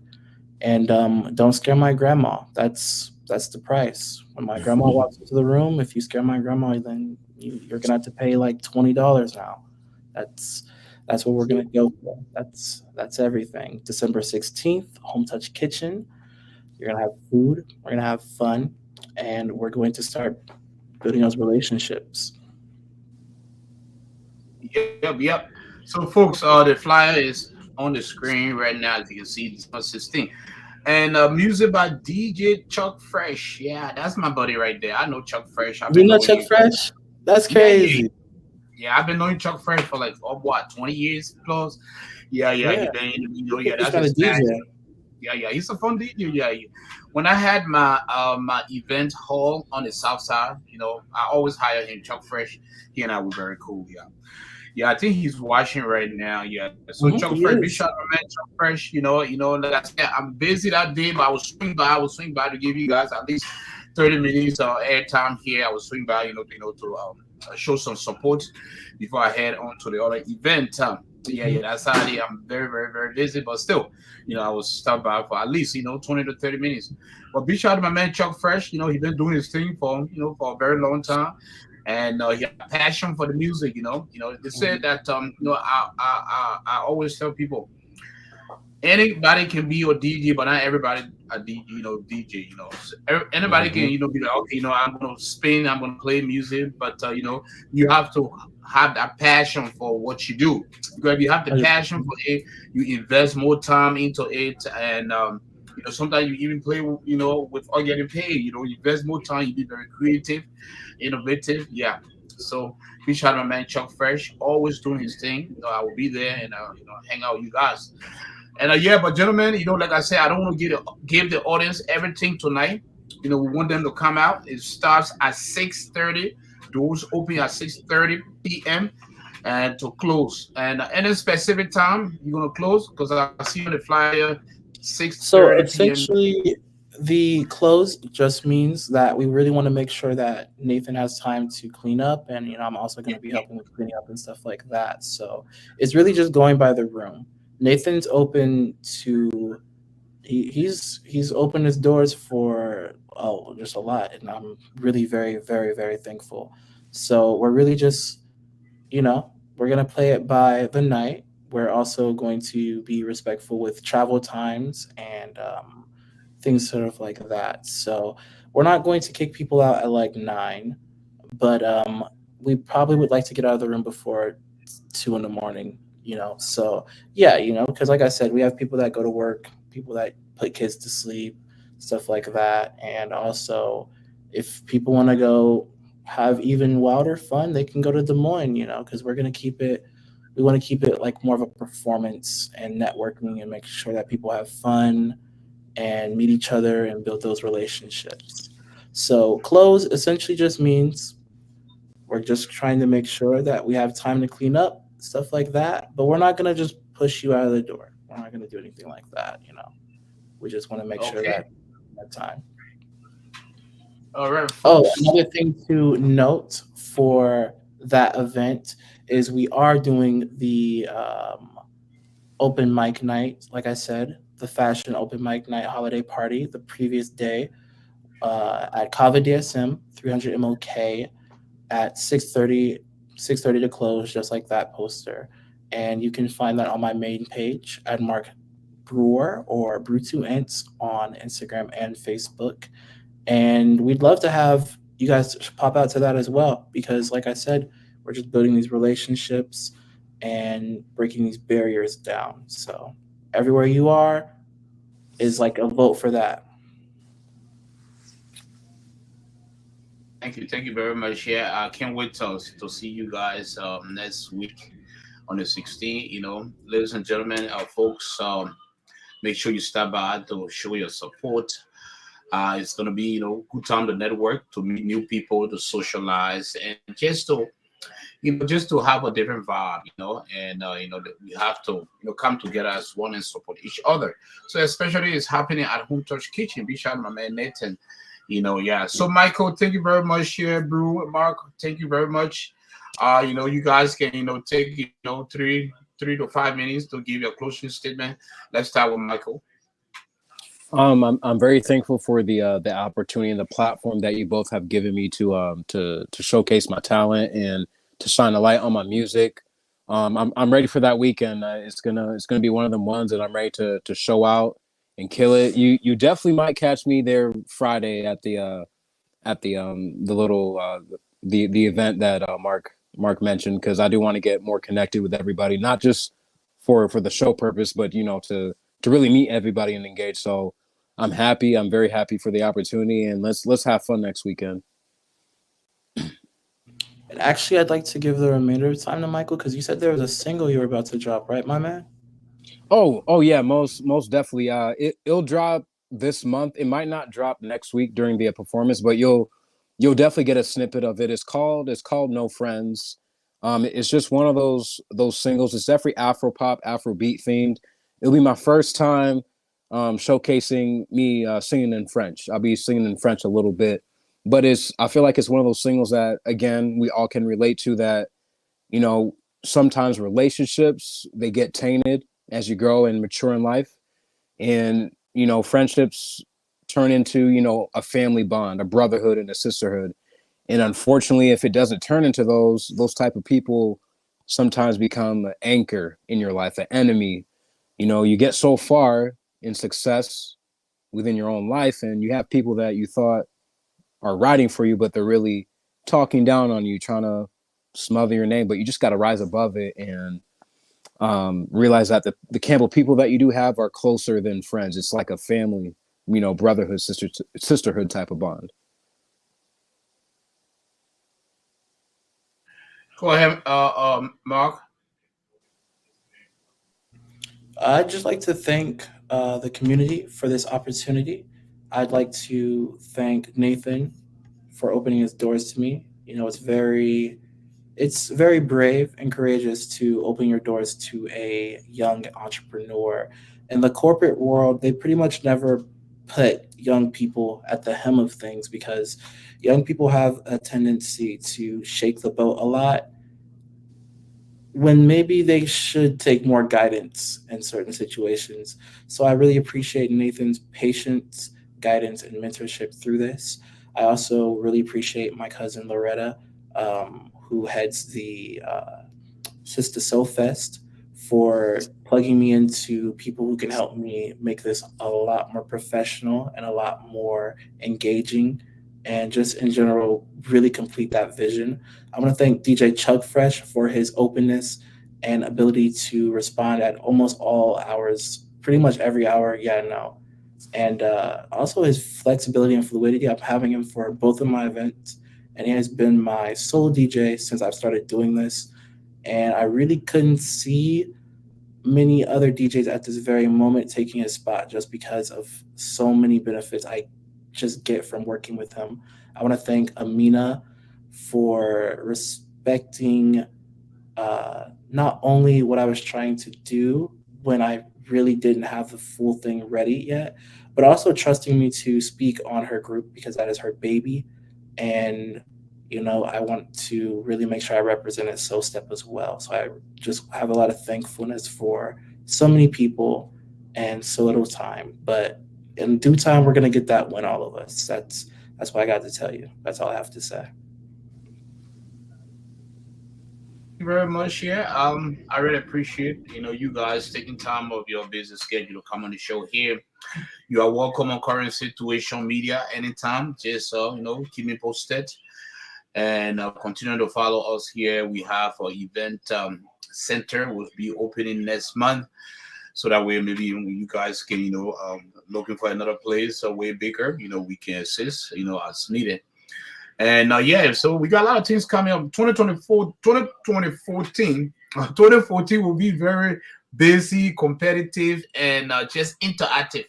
and don't scare my grandma. That's the price. When my grandma walks into the room, if you scare my grandma, then you're gonna have to pay like $20 now. That's that's what we're gonna go for. That's everything. December 16th, Home Touch Kitchen. You're gonna have food. We're gonna have fun, and we're going to start building those relationships. Yep, yep. So folks, the flyer is on the screen right now. As you can see, December 16th. And music by DJ Chuck Fresh. Yeah, that's my buddy right there. I know Chuck Fresh. I've You been know knowing Chuck him. Fresh? That's Yeah, yeah, crazy. yeah. I've been knowing Chuck Fresh for like what 20 years plus. Yeah, yeah. He Yeah, been he's yeah. just That's not a his passion. DJ. Yeah, yeah. He's a fun DJ. Yeah, yeah. When I had my event hall on the south side, I always hire him. Chuck Fresh. He and I were very cool. Yeah. Yeah, I think he's watching right now. Yeah. So Chuck He Fresh, big shout is. out man, Chuck Fresh. Like I said, I'm busy that day, but I will swing by to give you guys at least 30 minutes airtime here. I will swing by, to show some support before I head on to the other event. Yeah, Mhm. yeah, that's how it is. I'm very, very, very busy, but still, I will stop by for at least, 20 to 30 minutes. But big shout out to my man Chuck Fresh. He's been doing his thing for a very long time, and he has passion for the music. They said Mhm. that I always tell people anybody can be a DJ, but not everybody a DJ. So anybody can Hmm. be like, okay, I'm gonna spin, I'm gonna play music, but you have to have that passion for what you do. Because if you have the passion 100%. for it, you invest more time into it, and sometimes you even play without getting paid. You invest more time, you be very creative, innovative. Yeah. So big shout out to my man Chuck Fresh, always doing his thing. I will be there and hang out with you guys. And yeah, but gentlemen, like I said, I don't want to give the audience everything tonight. We want them to come out. It starts at 6:30. Doors open at 6:30 p.m. and to close. And any specific time you're gonna close? Because I see on the flyer So 6:30 p.m. essentially, the close just means that we really want to make sure that Nathan has time to clean up, and I'm also going Yeah, to be yeah. helping with cleaning up and stuff like that. So it's really just going by the room. Nathan's open to he's opened his doors for just a lot, and I'm really very very very thankful. So we're really just we're going to play it by the night. We're also going to be respectful with travel times and things sort of like that. So we're not going to kick people out at like 9, but we probably would like to get out of the room before 2 in the morning. So yeah, because like I said, we have people that go to work, people that put kids to sleep, stuff like that, and also if people want to go have even wilder fun, they can go to Des Moines. Because we're gonna keep it. We want to keep it like more of a performance and networking and make sure that people have fun and meet each other and build those relationships. So close essentially just means we're just trying to make sure that we have time to clean up, stuff like that. But we're not gonna just push you out of the door. We're not gonna do anything like that, you know. We just want to make sure Okay. that we have time. All right, Oh, folks. another thing to note for that event is we are doing the open mic night. Like I said, the fashion open mic night holiday party the previous day at Kava DSM 300 MOK at 6:30 to close, just like that poster. And you can find that on my main page at Mark Brewer or Brew2 Ent on Instagram and Facebook. And we'd love to have you guys pop out to that as well because, like I said, we're just building these relationships and breaking these barriers down. So everywhere you are is like a vote for that. Thank you very much. Yeah, I can't wait to see you guys next week on the 16th. Ladies and gentlemen, folks, make sure you stop by to show your support. It's gonna be good time to network, to meet new people, to socialize, and just to have a different vibe. And that we have to come together as one and support each other. So especially it's happening at Home Touch Kitchen. Big shout out to my man Nathan. Yeah. So Michael, thank you very much here, Brew. Mark, thank you very much. You guys can take 3 to 5 minutes to give your closing statement. Let's start with Michael. I'm very thankful for the opportunity and the platform that you both have given me to showcase my talent and to shine a light on my music. I'm ready for that weekend. It's gonna be one of them ones that I'm ready to show out and kill it. You definitely might catch me there Friday at the little the event that Mark mentioned, because I do want to get more connected with everybody, not just for the show purpose, but to really meet everybody and engage. So I'm happy. I'm very happy for the opportunity, and let's have fun next weekend. And actually, I'd like to give the remainder of time to Michael because you said there was a single you were about to drop, right, my man? Oh yeah, most definitely. It'll drop this month. It might not drop next week during the performance, but you'll definitely get a snippet of it. It's called No Friends. It's just one of those singles. It's definitely Afro pop, Afro beat themed. It'll be my first time showcasing me singing in French. I'll be singing in French a little bit, but I feel like it's one of those singles that again we all can relate to. That you know sometimes relationships they get tainted as you grow and mature in life, and friendships turn into a family bond, a brotherhood, and a sisterhood. And unfortunately, if it doesn't turn into those type of people, sometimes become an anchor in your life, an enemy. You get so far in success within your own life, and you have people that you thought are riding for you, but they're really talking down on you, trying to smother your name. But you just got to rise above it and realize that the Campbell people that you do have are closer than friends. It's like a family, brotherhood, sisterhood type of bond. Go ahead, Mark. I'd just like to thank the community for this opportunity. I'd like to thank Nathan for opening his doors to me. It's very brave and courageous to open your doors to a young entrepreneur. In the corporate world, they pretty much never put young people at the helm of things because young people have a tendency to shake the boat a lot when maybe they should take more guidance in certain situations. So I really appreciate Nathan's patience, guidance, and mentorship through this. I also really appreciate my cousin Loretta, who heads the Sister Soul Fest, for plugging me into people who can help me make this a lot more professional and a lot more engaging, and just in general, really complete that vision. I want to thank DJ Chug Fresh for his openness and ability to respond at almost all hours, pretty much every hour. Yeah, no. And also his flexibility and fluidity. I'm having him for both of my events, and he has been my solo DJ since I've started doing this. And I really couldn't see many other DJs at this very moment taking his spot just because of so many benefits I just get from working with him. I want to thank Amina for respecting not only what I was trying to do when I really didn't have the full thing ready yet, but also trusting me to speak on her group because that is her baby. And, I want to really make sure I represented Soulstep as well. So I just have a lot of thankfulness for so many people and so little time. But in due time, we're going to get that win, all of us. That's what I got to tell you. That's all I have to say. Thank you very much. Yeah, I really appreciate you guys taking time of your busy schedule to come on the show here. You are welcome on Current Situation Media anytime. Just keep me posted and continue to follow us here. We have our event center will be opening next month, so that way maybe you guys can looking for another place way bigger. We can assist as needed. And yeah, so we got a lot of things coming up. 2014 will be very busy, competitive, and just interactive.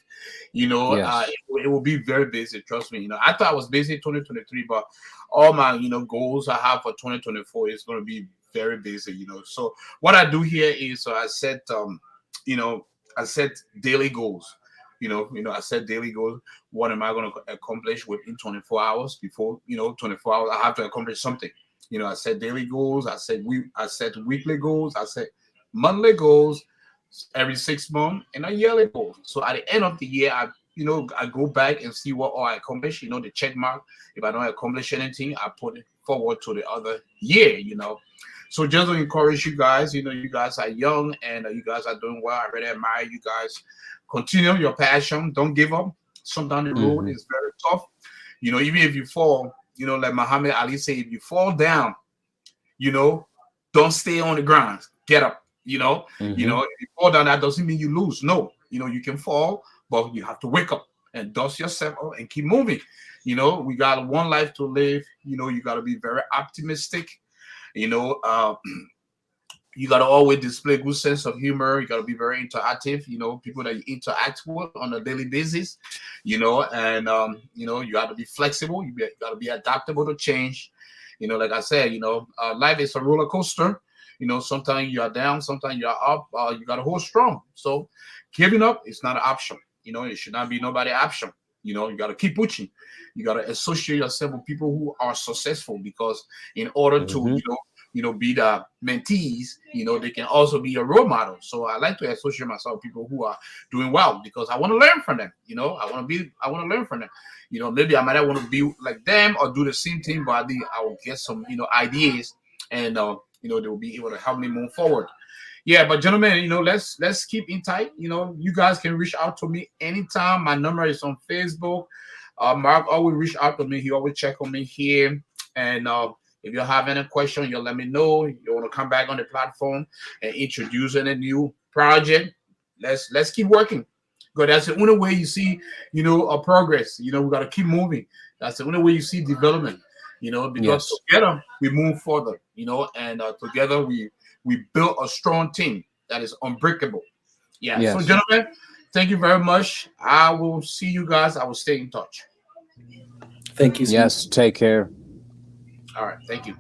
Yes. It will be very busy. Trust me. I thought I was busy 2023, but all my goals I have for 2024 is going to be very busy. So what I do here is I set you know I set daily goals. I set daily goals. What am I going to accomplish within 24 hours? Before 24 hours, I have to accomplish something. I set daily goals. I set weekly goals. I set monthly goals every 6 months and a yearly goal. So at the end of the year, I go back and see what all I accomplished. The check mark. If I don't accomplish anything, I put it forward to the other year. So just to encourage you guys, you guys are young and you guys are doing well. I really admire you guys. Continue your passion. Don't give up. Sometimes the road Hmm. is very tough. Even if you fall, like Muhammad Ali said, if you fall down, you know, don't stay on the ground. Get up. Hmm. If you fall down, that doesn't mean you lose. No, you can fall, but you have to wake up and dust yourself up and keep moving. We got one life to live. You got to be very optimistic. You know, uh, you got to always display a good sense of humor. You got to be very interactive. People that you interact with on a daily basis. And you got to be flexible. You got to be adaptable to change. Like I said, life is a roller coaster. Sometimes you are down, sometimes you are up. You got to hold strong. So giving up is not an option. It should not be nobody option. You got to keep pushing. You got to associate yourself with people who are successful because in order to Hmm. be the mentees, they can also be a role model. So I like to associate myself with people who are doing well because I want to learn from them. I want to learn from them. Maybe I might not want to be like them or do the same thing, but I think I will get some, ideas and, they will be able to help me move forward. Yeah, but gentlemen, let's keep in tight. You guys can reach out to me anytime. My number is on Facebook. Mark always reach out to me. He always check on me here. And if you have any question, you let me know. You want to come back on the platform and introduce any new project. Let's keep working. Because that's the only way you see, a progress. We got to keep moving. That's the only way you see development. Because Yes. together we move further. And together we build a strong team that is unbreakable. Yeah. So, Yes. gentlemen, thank you very much. I will see you guys. I will stay in touch. Thank you so much. Yes. Take care. All right. Thank you.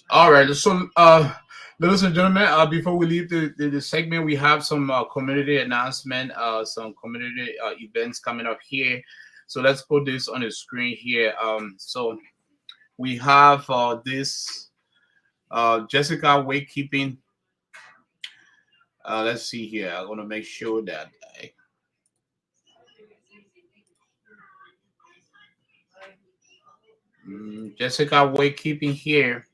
All right. So, ladies and gentlemen, before we leave the segment, we have some community announcement, some community events coming up here. So let's put this on the screen here. So we have this Jessica Wakekeeping. Let's see here. I want to make sure that Jessica Wakekeeping here.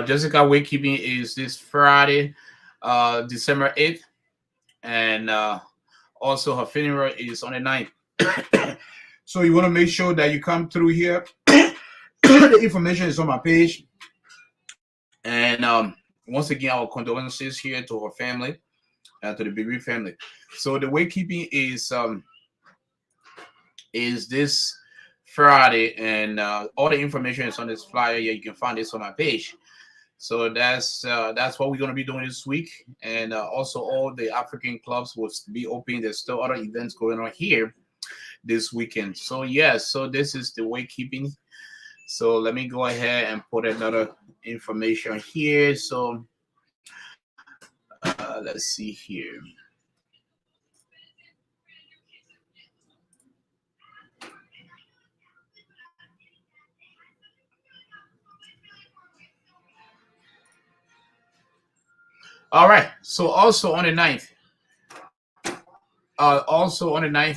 Jessica Wakekeeping is this Friday, December 8th, and also her funeral is on the 9th. So you want to make sure that you come through here. The information is on my page. And once again, our condolences here to her family. to the Big family. So the wakekeeping is this Friday, and all the information is on this flyer. Yeah, you can find this on my page. So that's what we're gonna be doing this week, and also all the African clubs will be open. There's still other events going on here this weekend. So yeah, so this is the wakekeeping. So let me go ahead and put another information here. So let's see here. All right. So also on the ninth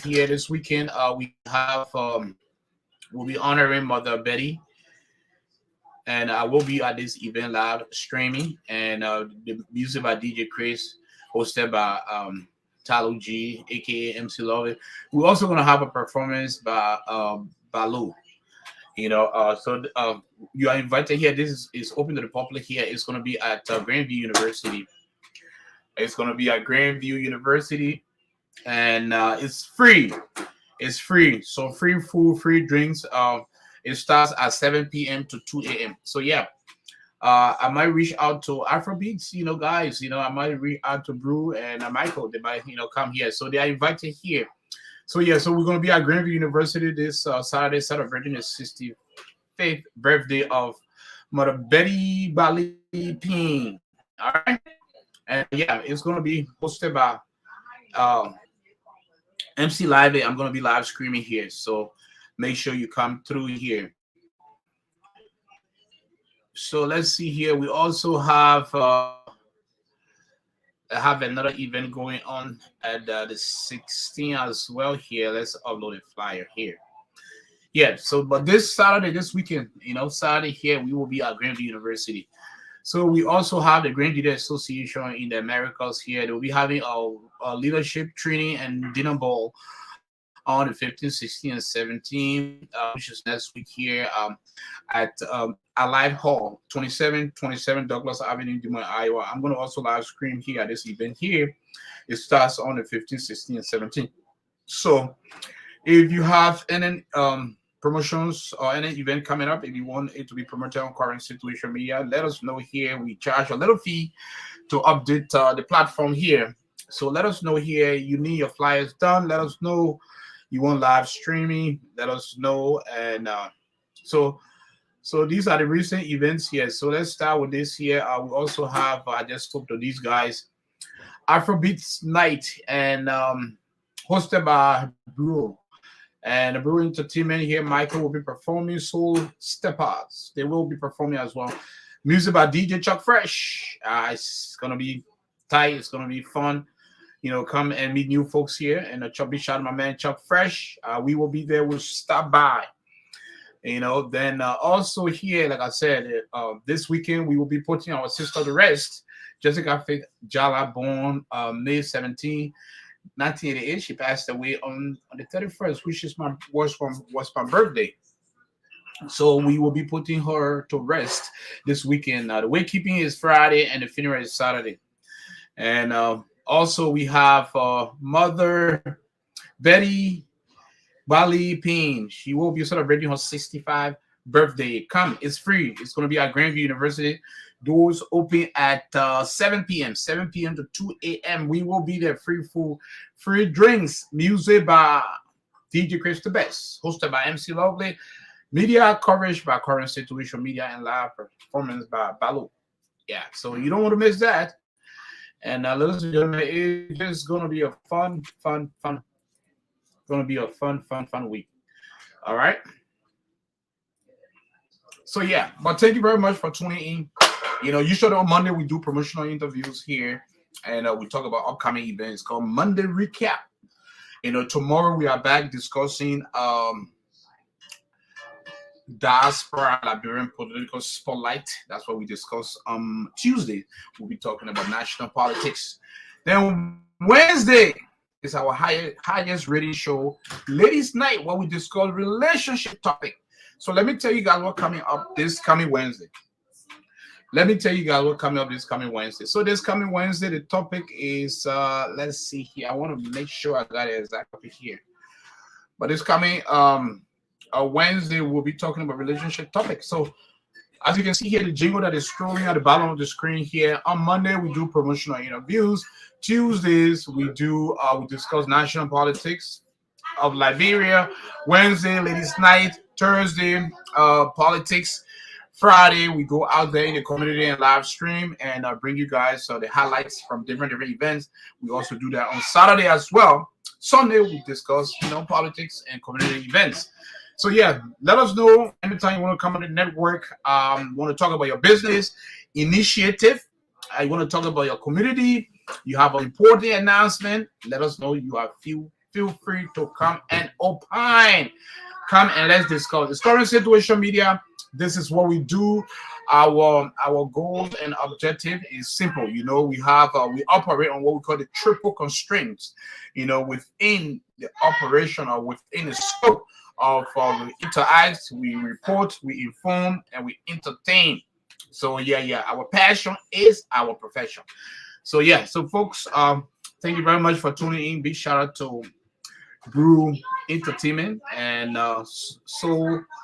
here this weekend, we have we'll be honoring Mother Betty, and I will be at this event live streaming, and the music by DJ Chris, hosted by Talo G, aka MC Love. We're also gonna have a performance by Balu. You are invited here. This is open to the public here. It's gonna be at Grandview University. It's gonna be at Grandview University, and it's free. It's free. So free food, free drinks. It starts at 7 p.m. to 2 a.m. So yeah, I might reach out to Afrobeats, guys. I might reach out to Brew and Michael. They might, come here. So they are invited here. So yeah, so we're gonna be at Grandview University this Saturday, celebrating the 65th birthday of Mother Betty Bali Ping. All right, and yeah, it's gonna be hosted by MC Live. I'm gonna be live streaming here, so make sure you come through here. So let's see here. We also have another event going on at the 16th as well here. Let's upload a flyer here. Yeah, so but this Saturday, this weekend, Saturday here, we will be at Grandview University. So we also have the Grand Leader Association in the Americas here. They'll be having a leadership training and dinner ball on the 15th, 16th, and 17th, which is next week here at Alive Hall, 2727 Douglas Avenue, Des Moines, Iowa. I'm going to also live stream here at this event here. It starts on the 15th, 16th, and 17th. So if you have any promotions or any event coming up, if you want it to be promoted on Current Situation Media, let us know here. We charge a little fee to update the platform here. So let us know here. You need your flyers done. Let us know you want live streaming. Let us know. And so these are the recent events here. So let's start with this here. We also have, I just spoke to these guys, Afrobeats Night, and hosted by Brew. And the Brew Entertainment here, Michael will be performing. Soulsteppas, they will be performing as well. Music by DJ Chuck Fresh. It's gonna be tight. It's gonna be fun. Come and meet new folks here. And big shout out to my man Chuck Fresh. We will be there. We'll stop by. Then also here, like I said, this weekend we will be putting our sister to rest. Jessica Faith Jala, born May 17, 1988. She passed away on the 31st, which was my birthday. So we will be putting her to rest this weekend. The wakekeeping is Friday and the funeral is Saturday. And also we have Mother Betty Bali Payne. She will be celebrating her 65th birthday. Come, it's free. It's going to be at Grandview University. Doors open at 7 p.m. 7 p.m. to 2 a.m. We will be there. Free food, free drinks, music by DJ Chris the Best, hosted by MC Lovely, media coverage by Current Situation Media, and live performance by Balu. Yeah, so you don't want to miss that. And ladies and gentlemen, it's just going to be a fun week. All right. So yeah, but thank you very much for tuning in. Usually on Monday we do promotional interviews here, and we talk about upcoming events called Monday Recap. Tomorrow we are back discussing diaspora Liberian political spotlight. That's what we discuss. Tuesday we'll be talking about national politics. Then Wednesday is our highest rated show, Ladies Night, where we discuss relationship topic. So let me tell you guys what's coming up this coming Wednesday. let me tell you guys what coming up this coming Wednesday. So this coming Wednesday, the topic is let's see here. I want to make sure I got it exactly here. But it's coming Wednesday. We'll be talking about relationship topics. So as you can see here, the jingle that is scrolling at the bottom of the screen here. On Monday, we do promotional interviews. Tuesdays, we discuss national politics of Liberia. Wednesday, ladies' night. Thursday, politics. Friday, we go out there in the community and live stream and bring you guys the highlights from different events. We also do that on Saturday as well. Sunday, we discuss politics and community events. So yeah, let us know anytime you want to come on the network. Want to talk about your business initiative. You want to talk about your community. You have an important announcement. Let us know. You are feel free to come and opine. Come and let's discuss the current situation. Media. This is what we do. Our goals and objective is simple. We operate on what we call the triple constraints. Within the operation or within the scope of we interact, we report, we inform, and we entertain. So yeah, our passion is our profession. So yeah, so folks, thank you very much for tuning in. Big shout out to Brew Entertainment and Soulsteppas.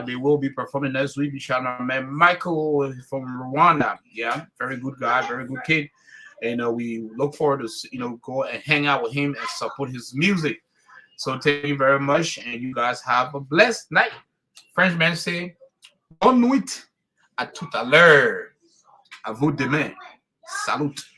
They will be performing next week. Big shout out to man Michael from Rwanda. Yeah, very good guy, very good kid. And we look forward to go and hang out with him and support his music. So thank you very much, and you guys have a blessed night. Frenchman say, bonne nuit, à tout à l'heure, à vous demain. Salut.